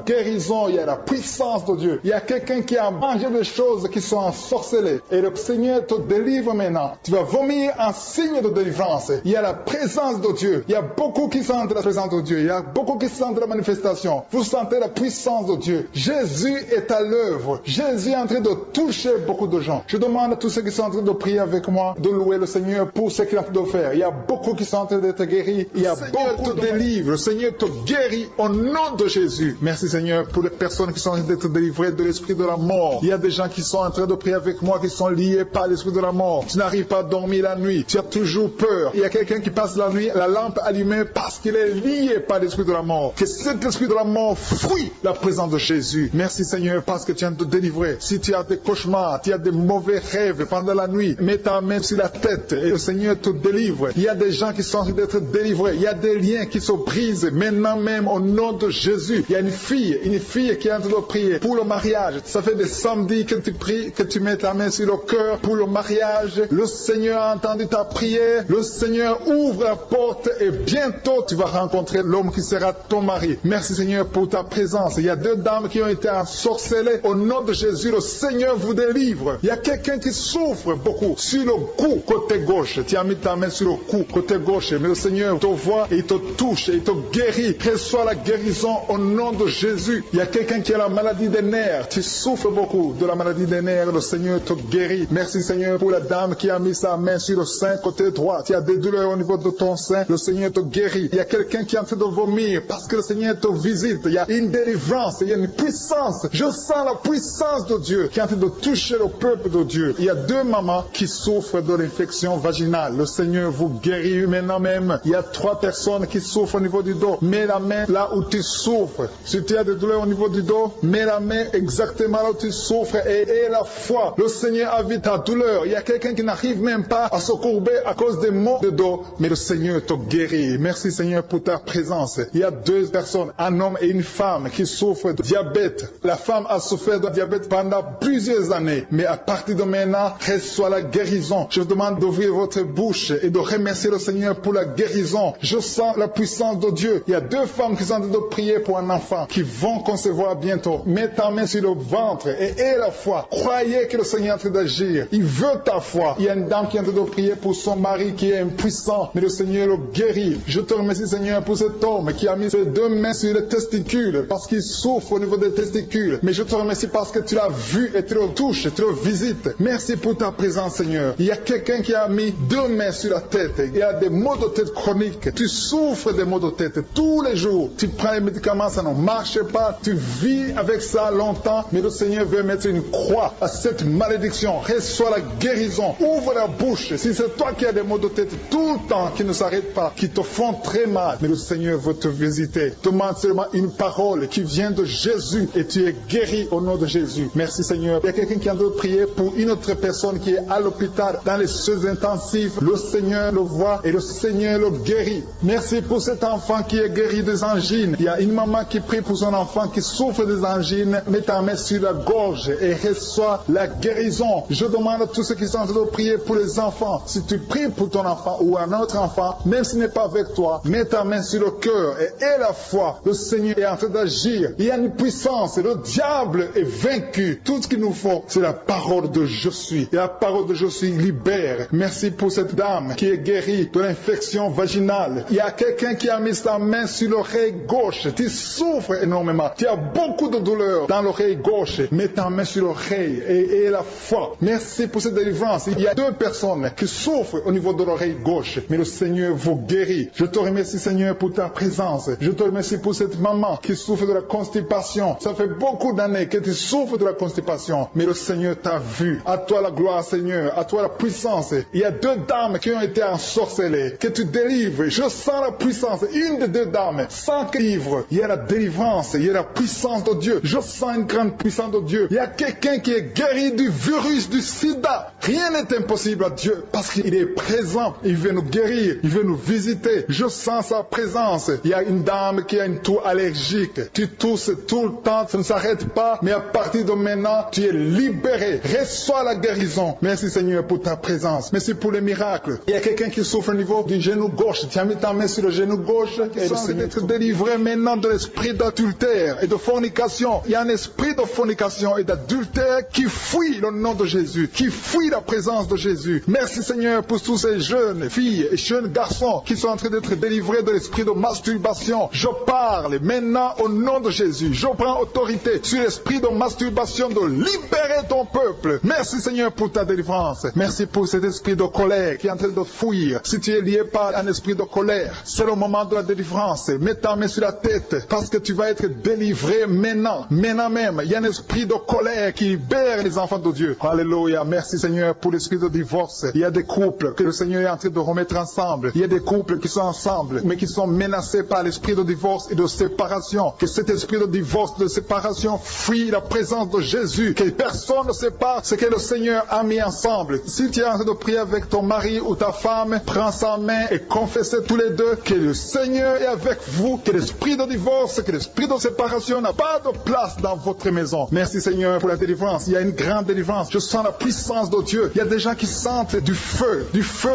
guérison, il y a la puissance de Dieu. Il y a quelqu'un qui a mangé des choses qui sont ensorcelées. Et le Seigneur te délivre maintenant. Tu vas vomir un signe de délivrance. Il y a la présence de Dieu. Il y a beaucoup qui sentent la présence de Dieu. Il y a beaucoup qui sentent la manifestation. Vous sentez la puissance de Dieu. Jésus est à l'œuvre. Jésus est en train de toucher beaucoup de gens. Je demande à tous ceux qui sont en train de prier avec moi de louer le Seigneur pour ce qu'il est en train de faire. Il y a beaucoup qui sont en train d'être guéris. Il y a beaucoup de délivres. Le Seigneur te guérit au nom de Jésus. Merci Seigneur pour les personnes qui sont en train d'être délivrées de l'esprit de la mort. Il y a des gens qui sont en train de prier avec moi qui sont liés par l'esprit de la mort. Tu n'arrives pas à dormir la nuit. Tu as toujours peur. Il y a quelqu'un qui passe la nuit, la lampe allumée parce qu'il est lié par l'esprit de la mort. Que cet esprit de la mort fuit la présence de Jésus. Merci Seigneur parce que tu viens de te délivrer. Si tu as des cauchemars, tu as des mauvais rêves pendant la nuit, mets ta main sur la tête et le Seigneur te délivre. Il y a des gens qui sont en train d'être délivrés. Il y a des liens qui se brisent maintenant même au nom de Jésus. Il y a une fille qui est en train de prier pour le mariage. Ça fait des samedis que tu pries, que tu mets ta main sur le cœur pour le mariage. Le Seigneur a entendu ta prière. Le Seigneur ouvre la porte et bientôt tu vas rencontrer l'homme qui sera ton mari. Merci Seigneur pour ta présence. Il y a 2 dames qui ont été ensorcelées. Au nom de Jésus, le Seigneur vous délivre. Il y a quelqu'un qui souffre beaucoup sur le cou, côté gauche. Tu as mis ta main sur le cou, côté gauche. Mais le Seigneur te voit et il te touche et il te guérit. Reçois la guérison au nom de Jésus. Il y a quelqu'un qui a la maladie des nerfs. Tu souffres beaucoup de la maladie des nerfs. Le Seigneur te guérit. Merci Seigneur pour la dame qui a mis sa main sur le sein côté droit. Tu as des douleurs au niveau de ton sein. Le Seigneur te guérit. Il y a quelqu'un qui est en train de vomir parce que le Seigneur te visite. Il y a une délivrance. Il y a une puissance. Je sens la puissance de Dieu qui est en train de toucher le peuple de Dieu. Il y a 2 mamans qui souffrent de l'infection vaginale. Le Seigneur vous guérit maintenant même. Il y a 3 personnes qui souffrent au niveau du dos. Mets la main là où tu souffres. Si tu as des douleurs douleur au niveau du dos, mets la main exactement là où tu souffres et la foi. Le Seigneur a vu ta douleur. Il y a quelqu'un qui n'arrive même pas à se courber à cause des maux de dos, mais le Seigneur te guérit. Merci Seigneur pour ta présence. Il y a deux personnes, un homme et une femme qui souffrent de diabète. La femme a souffert de diabète pendant plusieurs années, mais à partir de maintenant, reçoit la guérison. Je vous demande d'ouvrir votre bouche et de remercier le Seigneur pour la guérison. Je sens la puissance de Dieu. Il y a deux femmes qui sont en train de prier pour un enfant qui vont concevoir bientôt. Mets ta main sur le ventre et aie la foi. Croyez que le Seigneur est en train d'agir. Il veut ta foi. Il y a une dame qui est en train de prier pour son mari qui est impuissant, mais le Seigneur le guérit. Je te remercie Seigneur pour cet homme qui a mis ses deux mains sur les testicules parce qu'il souffre au niveau des testicules. Mais je te remercie parce que tu l'as vu et tu le touches, tu le visites. Merci pour ta présence Seigneur. Il y a quelqu'un qui a mis deux mains sur la tête. Il y a des maux de tête chroniques. Tu souffres des maux de tête tous les jours. Tu prends les médicaments, ça ne marche pas. Tu vis avec ça longtemps, mais le Seigneur veut mettre une croix à cette malédiction. Reçois la guérison. Ouvre la bouche. Si c'est toi qui as des maux de tête tout le temps qui ne s'arrêtent pas, qui te font très mal, mais le Seigneur veut te visiter. Demande seulement une parole qui vient de Jésus et tu es guéri au nom de Jésus. Merci Seigneur. Il y a quelqu'un qui a de prier pour une autre personne qui est à l'hôpital dans les soins intensifs. Le Seigneur le voit et le Seigneur le guérit. Merci pour cet enfant qui est guéri des angines. Il y a une maman qui prie pour son enfant qui souffre des angines. Mets ta main sur la gorge et reçois la guérison. Je demande à tous ceux qui sont en train de prier pour les enfants. Si tu pries pour ton enfant ou un autre enfant, même s'il n'est pas avec toi, mets ta main sur le cœur et aie la foi. Le Seigneur est en train d'agir. Il y a une puissance. Le diable est vaincu. Tout ce qu'il nous faut, c'est la parole de je suis. Et la parole de je suis libère. Merci pour cette dame qui est guérie de l'infection vaginale. Il y a quelqu'un qui a mis sa main sur l'oreille gauche. Tu souffres énormément. Tu as beaucoup de douleur dans l'oreille gauche. Mets ta main sur l'oreille et la foi. Merci pour cette délivrance. Il y a deux personnes qui souffrent au niveau de l'oreille gauche, mais le Seigneur vous guérit. Je te remercie Seigneur pour ta présence. Je te remercie pour cette maman qui souffre de la constipation. Ça fait beaucoup d'années que tu souffres de la constipation, mais le Seigneur t'a vu. À toi la gloire Seigneur, à toi la puissance. Il y a deux dames qui ont été ensorcelées, que tu délivres. Je sens la puissance. Une des deux dames, sans que livre, il y a la délivrance, il y a la puissance de Dieu. Je sens une grande puissance de Dieu. Il y a quelqu'un qui est guéri du virus du sida. Rien n'est impossible à Dieu parce qu'il est présent. Il veut nous guérir, il veut nous visiter. Je sens sa présence. Il y a une dame qui a une toux allergique. Tu tousses tout le temps, ça ne s'arrête pas, mais à partir de maintenant, tu es libéré. Reçois la guérison. Merci Seigneur pour ta présence. Merci pour les miracles. Il y a quelqu'un qui souffre au niveau du genou gauche. Tu as mis ta main sur le genou gauche et le Seigneur être délivré maintenant de l'esprit d'adultère et de fornication. Il y a un esprit de fornication et d'adultère qui fuit le nom de Jésus, qui fuit la présence de Jésus. Merci Seigneur pour tous ces jeunes filles et jeunes garçons qui sont en train d'être délivrés de l'esprit de masturbation. Je parle maintenant au nom de Jésus. Je prends autorité sur l'esprit de masturbation de libérer ton peuple. Merci Seigneur pour ta délivrance. Merci pour cet esprit de colère qui est en train de fuir. Si tu es lié par un esprit de colère, c'est le moment de la délivrance. Mets ta main sur la tête parce que tu vas être délivré maintenant. Maintenant même, il y a un esprit de colère qui libère les enfants de Dieu. Alléluia. Merci Seigneur pour l'esprit de divorce. Il y a des couples que le Seigneur est en train de remettre ensemble. Il y a des couples qui sont ensemble mais qui sont menacés par l'esprit de divorce et de séparation. Que cet esprit de divorce, de séparation fuit la présence de Jésus. Que personne ne sépare ce que le Seigneur a mis ensemble. Si tu es en train de prier avec ton mari ou ta femme, prends sa main et confessez tous les deux que le Seigneur est avec vous, que l'esprit de divorce, que l'esprit de séparation n'a pas de place dans votre maison. Merci Seigneur pour la délivrance. Il y a une grande délivrance. Je sens la puissance de Dieu. Il y a des gens qui sentent du feu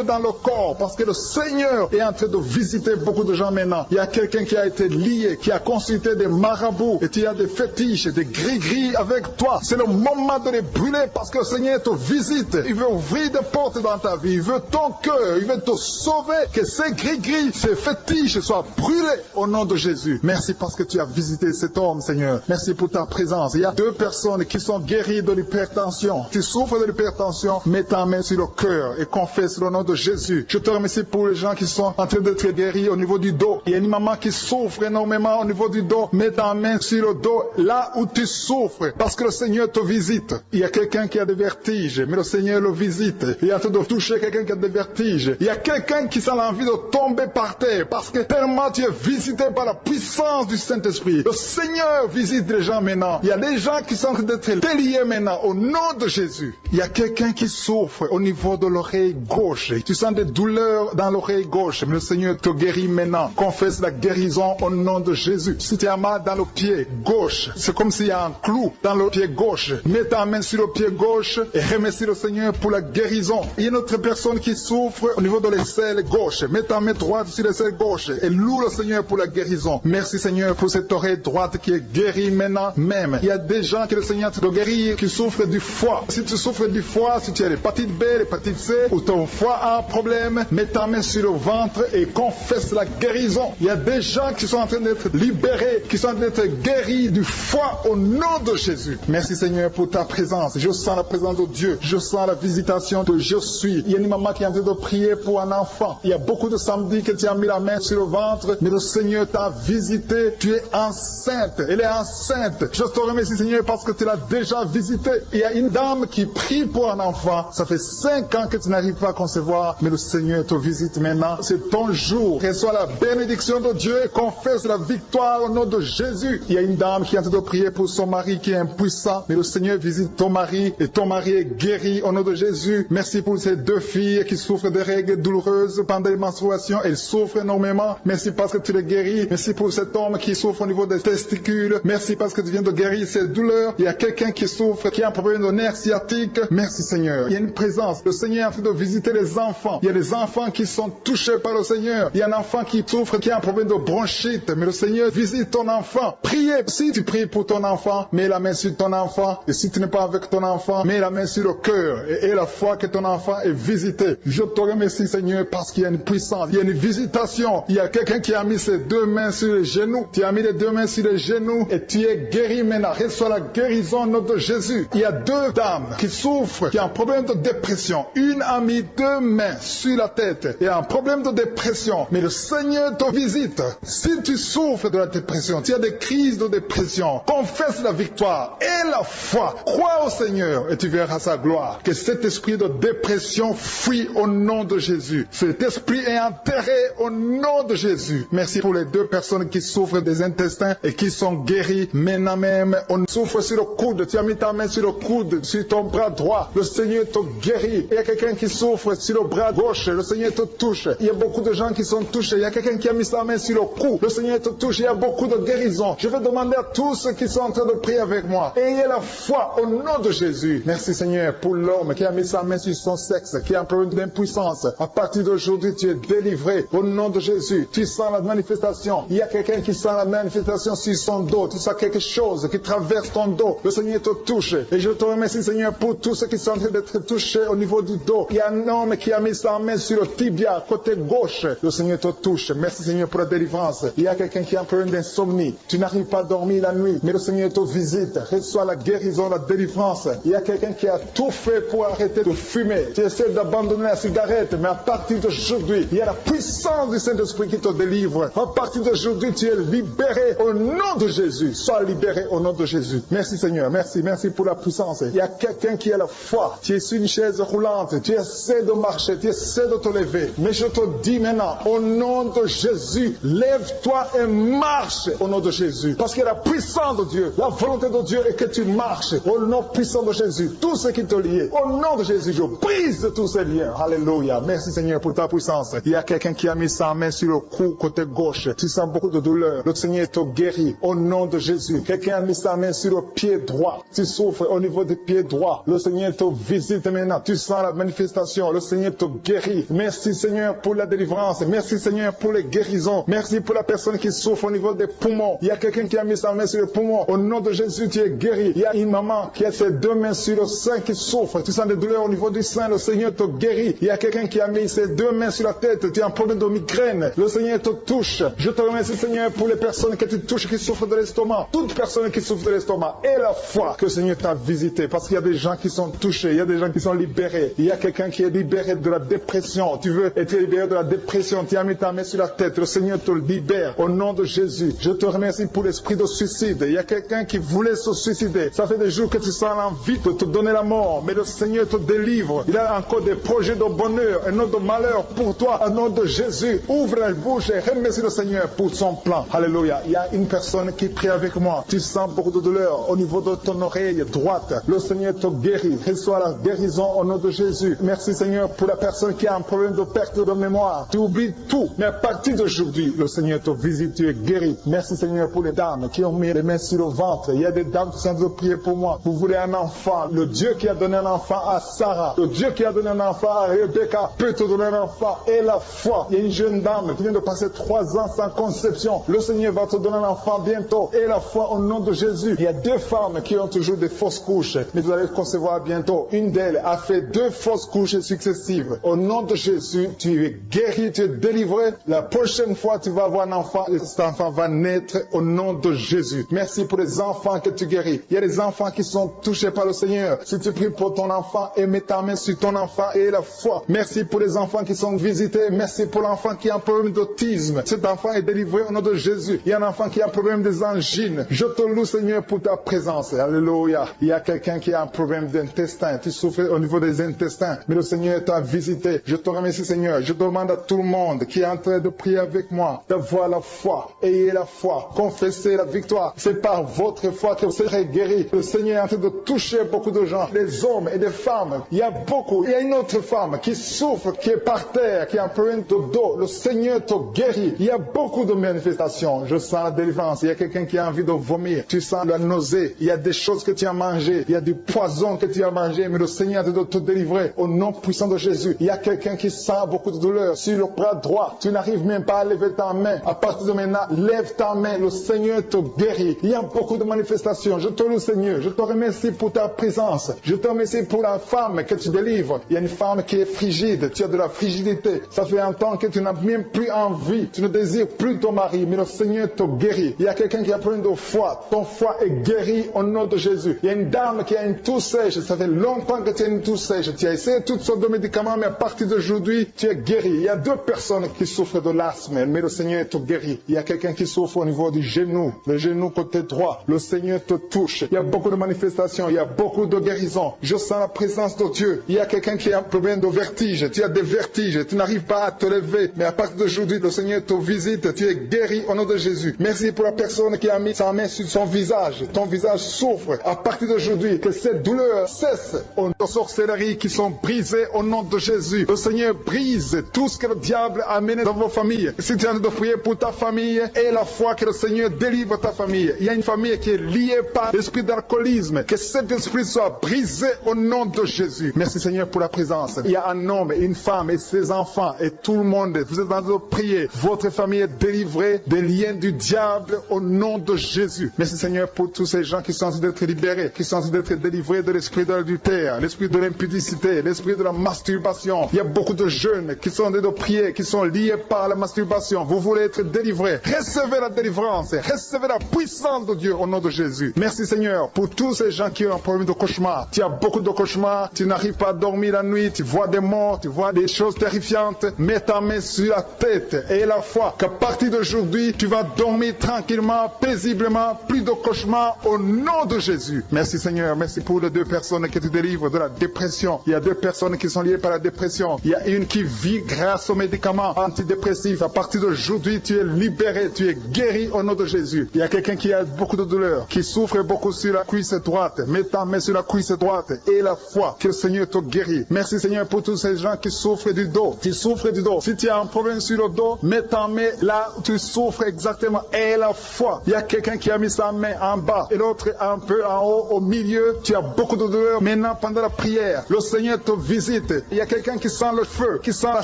dans le corps parce que le Seigneur est en train de visiter beaucoup de gens maintenant. Il y a quelqu'un qui a été lié, qui a consulté des marabouts et tu as des fétiches, des gris-gris avec toi. C'est le moment de les brûler parce que le Seigneur te visite. Il veut ouvrir des portes dans ta vie. Il veut ton cœur. Il veut te sauver. Que ces gris-gris, ces fétiches soient brûlés au nom de Jésus. Merci parce que tu as visité cet homme, Seigneur. Merci pour ta présence. Il y a deux personnes qui sont guéries de l'hypertension. Tu souffres de l'hypertension, mets ta main sur le cœur et confesse le nom de Jésus. Je te remercie pour les gens qui sont en train d'être guéris au niveau du dos. Il y a une maman qui souffre énormément au niveau du dos. Mets ta main sur le dos là où tu souffres parce que le Seigneur te visite. Il y a quelqu'un qui a des vertiges, mais le Seigneur le visite. Il est en train de toucher quelqu'un qui a des vertiges. Il y a quelqu'un qui a l'envie de tomber par terre parce que tellement tu es visité par la puissance du Saint-Esprit. Le Le Seigneur visite les gens maintenant. Il y a des gens qui sont en train d'être déliés maintenant au nom de Jésus. Il y a quelqu'un qui souffre au niveau de l'oreille gauche. Tu sens des douleurs dans l'oreille gauche, mais le Seigneur te guérit maintenant. Confesse la guérison au nom de Jésus. Si tu as mal dans le pied gauche, c'est comme s'il y a un clou dans le pied gauche. Mets ta main sur le pied gauche et remercie le Seigneur pour la guérison. Il y a une autre personne qui souffre au niveau de l'aisselle gauche. Mets ta main droite sur l'aisselle gauche et loue le Seigneur pour la guérison. Merci Seigneur pour cette oreille droite qui est guérie maintenant même. Il y a des gens que le Seigneur te guérit qui souffrent du foie. Si tu souffres du foie, si tu as l'hépatite B, l'hépatite C ou ton foie a un problème, mets ta main sur le ventre et confesse la guérison. Il y a des gens qui sont en train d'être libérés, qui sont en train d'être guéris du foie au nom de Jésus. Merci Seigneur pour ta présence. Je sens la présence de Dieu. Je sens la visitation de je suis. Il y a une maman qui est en train de prier pour un enfant. Il y a beaucoup de samedis que tu as mis la main sur le ventre, mais le Seigneur t'a visité. Tu es enceinte. Elle est enceinte. Je te remercie Seigneur parce que tu l'as déjà visité. Il y a une dame qui prie pour un enfant. Ça fait 5 ans que tu n'arrives pas à concevoir, mais le Seigneur te visite maintenant. C'est ton jour. Reçois la bénédiction de Dieu et confesse la victoire au nom de Jésus. Il y a une dame qui est en train de prier pour son mari qui est impuissant, mais le Seigneur visite ton mari et ton mari est guéri au nom de Jésus. Merci pour ces 2 filles qui souffrent de règles douloureuses pendant les menstruations. Elles souffrent énormément. Merci parce que tu les guéris. Merci pour cet homme qui souffre au niveau des testicules. Merci parce que tu viens de guérir ces douleurs. Il y a quelqu'un qui souffre, qui a un problème de nerf sciatique. Merci Seigneur. Il y a une présence. Le Seigneur est en train de visiter les enfants. Il y a des enfants qui sont touchés par le Seigneur. Il y a un enfant qui souffre, qui a un problème de bronchite. Mais le Seigneur visite ton enfant. Priez. Si tu pries pour ton enfant, mets la main sur ton enfant. Et si tu n'es pas avec ton enfant, mets la main sur le cœur. Et la foi que ton enfant est visité. Je te remercie Seigneur parce qu'il y a une puissance. Il y a une visitation. Il y a quelqu'un qui a mis ses 2 mains sur les genoux. Tu as mis les 2 mains sur les genoux et tu es guéri maintenant. Reçois la guérison au nom de Jésus. Il y a 2 dames qui souffrent, qui ont un problème de dépression. Une a mis 2 mains sur la tête et a un problème de dépression. Mais le Seigneur te visite. Si tu souffres de la dépression, tu as des crises de dépression, confesse la victoire et la foi. Crois au Seigneur et tu verras sa gloire. Que cet esprit de dépression fuit au nom de Jésus. Cet esprit est enterré au nom de Jésus. Merci pour les 2 personnes qui souffrent des intestins et qui sont guéries maintenant même. On souffre sur le coude. Tu as mis ta main sur le coude, sur ton bras droit. Le Seigneur te guérit. Il y a quelqu'un qui souffre sur le bras gauche. Le Seigneur te touche. Il y a beaucoup de gens qui sont touchés. Il y a quelqu'un qui a mis sa main sur le cou. Le Seigneur te touche. Il y a beaucoup de guérisons. Je vais demander à tous ceux qui sont en train de prier avec moi. Ayez la foi au nom de Jésus. Merci Seigneur pour l'homme qui a mis sa main sur son sexe, qui a un problème d'impuissance. À partir d'aujourd'hui, tu es délivré au nom de Jésus. Tu sens la manifestation. Il y a quelqu'un qui sent la manifestation sur son dos. Tu sens quelque chose qui traverse ton dos. Le Seigneur te touche. Et je te remercie Seigneur pour tous ceux qui sont en train d'être touchés au niveau du dos. Il y a un homme qui a mis sa main sur le tibia, côté gauche. Le Seigneur te touche. Merci Seigneur pour la délivrance. Il y a quelqu'un qui a un problème d'insomnie. Tu n'arrives pas à dormir la nuit, mais le Seigneur te visite. Reçois la guérison, la délivrance. Il y a quelqu'un qui a tout fait pour arrêter de fumer. Tu essaies d'abandonner la cigarette, mais à partir d'aujourd'hui, il y a la puissance du Saint-Esprit qui te délivre. À partir d'aujourd'hui, tu es libéré au nom de Jésus. Sois libéré au nom de Jésus. Merci Seigneur. Merci pour la puissance. Il y a quelqu'un qui a la foi. Tu es sur une chaise roulante. Tu essaies de marcher. Tu essaies de te lever. Mais je te dis maintenant, au nom de Jésus, lève-toi et marche au nom de Jésus. Parce qu'il y a la puissance de Dieu. La volonté de Dieu est que tu marches au nom puissant de Jésus. Tout ce qui te lie, au nom de Jésus, je brise tous ces liens. Alléluia. Merci Seigneur pour ta puissance. Il y a quelqu'un qui a mis sa main sur le cou côté gauche. Tu sens beaucoup de douleur. Le Seigneur te guérit au nom de Jésus. Quelqu'un a mis sa main sur le pied droit. Tu souffres au niveau du pied droit. Le Seigneur te visite maintenant. Tu sens la manifestation. Le Seigneur te guérit. Merci Seigneur pour la délivrance. Merci Seigneur pour les guérisons. Merci pour la personne qui souffre au niveau des poumons. Il y a quelqu'un qui a mis sa main sur le poumon. Au nom de Jésus, tu es guéri. Il y a une maman qui a ses 2 mains sur le sein qui souffre. Tu sens des douleurs au niveau du sein. Le Seigneur te guérit. Il y a quelqu'un qui a mis ses 2 mains sur la tête. Tu as un problème de migraine. Le Seigneur te touche. Je te remercie Seigneur pour les personnes que tu touches qui souffrent de l'estomac. Toute personne qui souffre de l'estomac et la foi que le Seigneur t'a visité. Parce qu'il y a des gens qui sont touchés. Il y a des gens qui sont libérés. Il y a quelqu'un qui est libéré de la dépression. Tu veux être libéré de la dépression. Tu as mis ta main sur la tête. Le Seigneur te libère au nom de Jésus. Je te remercie pour l'esprit de suicide. Il y a quelqu'un qui voulait se suicider. Ça fait des jours que tu sens l'envie de te donner la mort. Mais le Seigneur te délivre. Il a encore des projets de bonheur et non de malheur pour toi. Au nom de Jésus, ouvre la bouche et remercie le Seigneur pour son plan. Alléluia. Il y a une une personne qui prie avec moi. Tu sens beaucoup de douleur au niveau de ton oreille droite. Le Seigneur te guérit. Reçois la guérison au nom de Jésus. Merci Seigneur pour la personne qui a un problème de perte de mémoire. Tu oublies tout. Mais à partir d'aujourd'hui, le Seigneur te visite, tu es guéri. Merci Seigneur pour les dames qui ont mis les mains sur le ventre. Il y a des dames qui sont en train de prier pour moi. Vous voulez un enfant. Le Dieu qui a donné un enfant à Sarah, le Dieu qui a donné un enfant à Rebecca peut te donner un enfant. Et la foi. Il y a une jeune dame qui vient de passer 3 ans sans conception. Le Seigneur va te donner un enfant bientôt. Et la foi au nom de Jésus. Il y a 2 femmes qui ont toujours des fausses couches. Mais vous allez concevoir bientôt. Une d'elles a fait 2 fausses couches successives. Au nom de Jésus, tu es guéri, tu es délivré. La prochaine fois, tu vas avoir un enfant et cet enfant va naître au nom de Jésus. Merci pour les enfants que tu guéris. Il y a des enfants qui sont touchés par le Seigneur. Si tu pries pour ton enfant et mets ta main sur ton enfant et la foi. Merci pour les enfants qui sont visités. Merci pour l'enfant qui a un problème d'autisme. Cet enfant est délivré au nom de Jésus. Il y a un enfant qui a un problème des angines. Je te loue, Seigneur, pour ta présence. Alléluia. Il y a quelqu'un qui a un problème d'intestin. Tu souffres au niveau des intestins. Mais le Seigneur t'a visité. Je te remercie, Seigneur. Je demande à tout le monde qui est en train de prier avec moi d'avoir la foi. Ayez la foi. Confessez la victoire. C'est par votre foi que vous serez guéris. Le Seigneur est en train de toucher beaucoup de gens. Des hommes et des femmes. Il y a beaucoup. Il y a une autre femme qui souffre, qui est par terre, qui a un problème de dos. Le Seigneur te guérit. Il y a beaucoup de manifestations. Je sens la délivrance. Il y a quelqu'un qui a envie de vomir. Tu sens la nausée. Il y a des choses que tu as mangées. Il y a du poison que tu as mangé. Mais le Seigneur est de te délivrer au nom puissant de Jésus. Il y a quelqu'un qui sent beaucoup de douleur sur le bras droit. Tu n'arrives même pas à lever ta main. À partir de maintenant, lève ta main. Le Seigneur te guérit. Il y a beaucoup de manifestations. Je te loue, Seigneur. Je te remercie pour ta présence. Je te remercie pour la femme que tu délivres. Il y a une femme qui est frigide. Tu as de la frigidité. Ça fait un temps que tu n'as même plus envie. Tu ne désires plus ton mari. Mais le Seigneur te guérit. Il y a quelqu'un qui a plein de foi. Ton foie est guéri au nom de Jésus. Il y a une dame qui a une toux sèche. Ça fait longtemps que tu as une toux sèche. Tu as essayé toutes sortes de médicaments, mais à partir d'aujourd'hui, tu es guéri. Il y a 2 personnes qui souffrent de l'asthme, mais le Seigneur te guérit. Il y a quelqu'un qui souffre au niveau du genou, le genou côté droit. Le Seigneur te touche. Il y a beaucoup de manifestations. Il y a beaucoup de guérisons. Je sens la présence de Dieu. Il y a quelqu'un qui a un problème de vertige. Tu as des vertiges. Tu n'arrives pas à te lever. Mais à partir d'aujourd'hui, le Seigneur te visite. Tu es guéri au nom de Jésus. Merci pour la personne qui a mis sa main sur son visage. Ton visage souffre. À partir d'aujourd'hui, que cette douleur cesse. Aux sorcelleries qui sont brisées au nom de Jésus. Le Seigneur brise tout ce que le diable a amené dans vos familles. Si tu es en train de prier pour ta famille, et la foi que le Seigneur délivre ta famille. Il y a une famille qui est liée par l'esprit d'alcoolisme. Que cet esprit soit brisé au nom de Jésus. Merci Seigneur pour la présence. Il y a un homme et une femme et ses enfants et tout le monde. Vous êtes en train de prier. Votre famille est délivrée des liens du diable au nom de Jésus. Merci Seigneur pour tous ces gens qui sont en train d'être libérés, qui sont en train d'être délivrés de l'esprit de l'adultère, l'esprit de l'impudicité, l'esprit de la masturbation. Il y a beaucoup de jeunes qui sont en train de prier, qui sont liés par la masturbation. Vous voulez être délivrés. Recevez la délivrance. Recevez la puissance de Dieu au nom de Jésus. Merci Seigneur pour tous ces gens qui ont un problème de cauchemar. Tu as beaucoup de cauchemars. Tu n'arrives pas à dormir la nuit. Tu vois des morts. Tu vois des choses terrifiantes. Mets ta main sur la tête et la foi qu'à partir d'aujourd'hui, tu vas dormir tranquillement, paisiblement. Plus de cauchemars au nom de Jésus. Merci Seigneur. Merci pour les 2 personnes qui te délivrent de la dépression. Il y a 2 personnes qui sont liées par la dépression. Il y a une qui vit grâce aux médicaments antidépressifs. À partir d'aujourd'hui, tu es libéré. Tu es guéri au nom de Jésus. Il y a quelqu'un qui a beaucoup de douleur, qui souffre beaucoup sur la cuisse droite. Mets ta main sur la cuisse droite et la foi que le Seigneur te guérit. Merci Seigneur pour tous ces gens qui souffrent du dos. Qui souffrent du dos. Si tu as un problème sur le dos, mets ta main là où tu souffres exactement et la foi. Il y a quelqu'un qui a mis sa main en bas et l'autre un peu en haut, au milieu. Tu as beaucoup de douleur. Maintenant, pendant la prière, le Seigneur te visite. Il y a quelqu'un qui sent le feu, qui sent la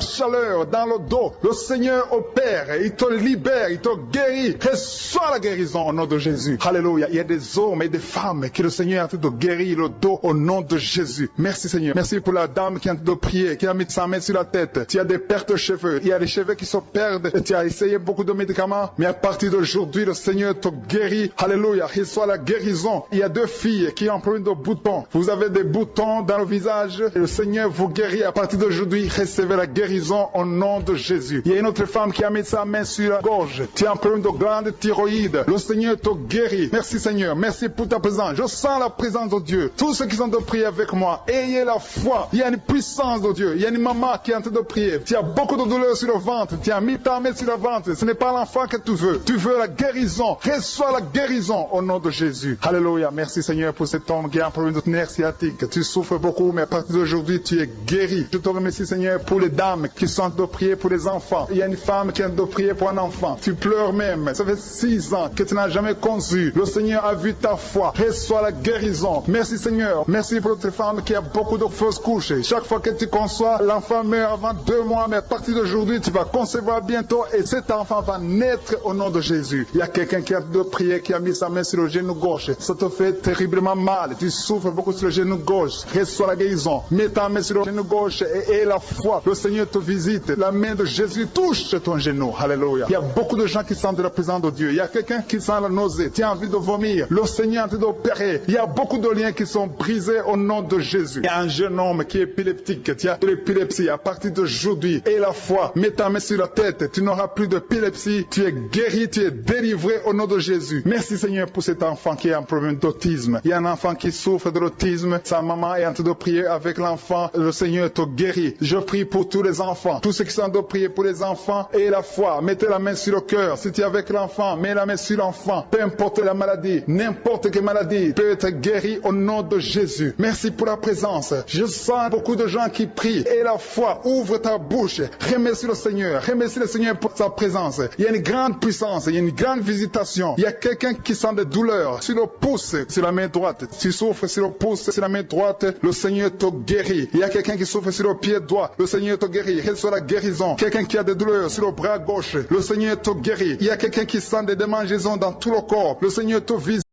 chaleur dans le dos. Le Seigneur opère. Il te libère. Il te guérit. Reçois la guérison au nom de Jésus. Alléluia. Il y a des hommes et des femmes que le Seigneur est en train de guérir le dos au nom de Jésus. Merci Seigneur. Merci pour la dame qui est en train de prier, qui a mis sa main sur la tête. Tu as des pertes de cheveux. Il y a des cheveux qui se perdent. Tu as essayé beaucoup de médicaments. Mais à partir d'aujourd'hui, le Seigneur te guérit. Alléluia. Reçois la guérison. Il y a 2 filles qui ont un problème de boutons. Vous avez des boutons dans le visage. Et le Seigneur vous guérit. À partir d'aujourd'hui, recevez la guérison au nom de Jésus. Il y a une autre femme qui a mis sa main sur la gorge. Tu as un problème de glande thyroïde. Le Seigneur te guérit. Merci Seigneur. Merci pour ta présence. Je sens la présence de Dieu. Tous ceux qui sont de prier avec moi, ayez la foi. Il y a une puissance de Dieu. Il y a une maman qui est en train de prier. Tu as beaucoup de douleur sur le ventre. Tu as mis ta main sur le ventre. Ce n'est pas l'enfant que tu veux. Tu veux la la guérison. Reçois la guérison au nom de Jésus. Alléluia. Merci Seigneur pour cet homme qui a un problème de nerf sciatique. Tu souffres beaucoup, mais à partir d'aujourd'hui, tu es guéri. Je te remercie Seigneur pour les dames qui sont de prier pour les enfants. Il y a une femme qui est de prier pour un enfant. Tu pleures même. Ça fait 6 ans que tu n'as jamais conçu. Le Seigneur a vu ta foi. Reçois la guérison. Merci Seigneur. Merci pour cette femme qui a beaucoup de fausses couches. Chaque fois que tu conçois, l'enfant meurt avant 2 mois, mais à partir d'aujourd'hui, tu vas concevoir bientôt et cet enfant va naître au nom de Jésus. Il y a quelqu'un qui a de prier, qui a mis sa main sur le genou gauche. Ça te fait terriblement mal. Tu souffres beaucoup sur le genou gauche. Reçois la guérison. Mets ta main sur le genou gauche et la foi. Le Seigneur te visite. La main de Jésus touche ton genou. Alléluia. Il y a beaucoup de gens qui sentent la présence de Dieu. Il y a quelqu'un qui sent la nausée. Tu as envie de vomir. Le Seigneur est en train d'opérer. Il y a beaucoup de liens qui sont brisés au nom de Jésus. Il y a un jeune homme qui est épileptique. Tu as de l'épilepsie à partir d'aujourd'hui. Et la foi. Mets ta main sur la tête. Tu n'auras plus d'épilepsie. Tu es guéri. Tu es délivré au nom de Jésus. Merci Seigneur pour cet enfant qui a un problème d'autisme. Il y a un enfant qui souffre de l'autisme. Sa maman est en train de prier avec l'enfant. Le Seigneur te guérit. Je prie pour tous les enfants. Tous ceux qui sont en train de prier pour les enfants et la foi. Mettez la main sur le cœur. Si tu es avec l'enfant, mets la main sur l'enfant. Peu importe la maladie, n'importe quelle maladie peut être guérie au nom de Jésus. Merci pour la présence. Je sens beaucoup de gens qui prient. Et la foi, ouvre ta bouche. Remercie le Seigneur. Remercie le Seigneur pour sa présence. Il y a une grande puissance. Il y a une grande visitation. Il y a quelqu'un qui sent des douleurs sur le pouce, sur la main droite. Tu souffres sur le pouce, sur la main droite. Le Seigneur te guérit. Il y a quelqu'un qui souffre sur le pied droit. Le Seigneur te guérit. Reçois la guérison. Quelqu'un qui a des douleurs sur le bras gauche. Le Seigneur te guérit. Il y a quelqu'un qui sent des démangeaisons dans tout le corps. Le Seigneur te visite.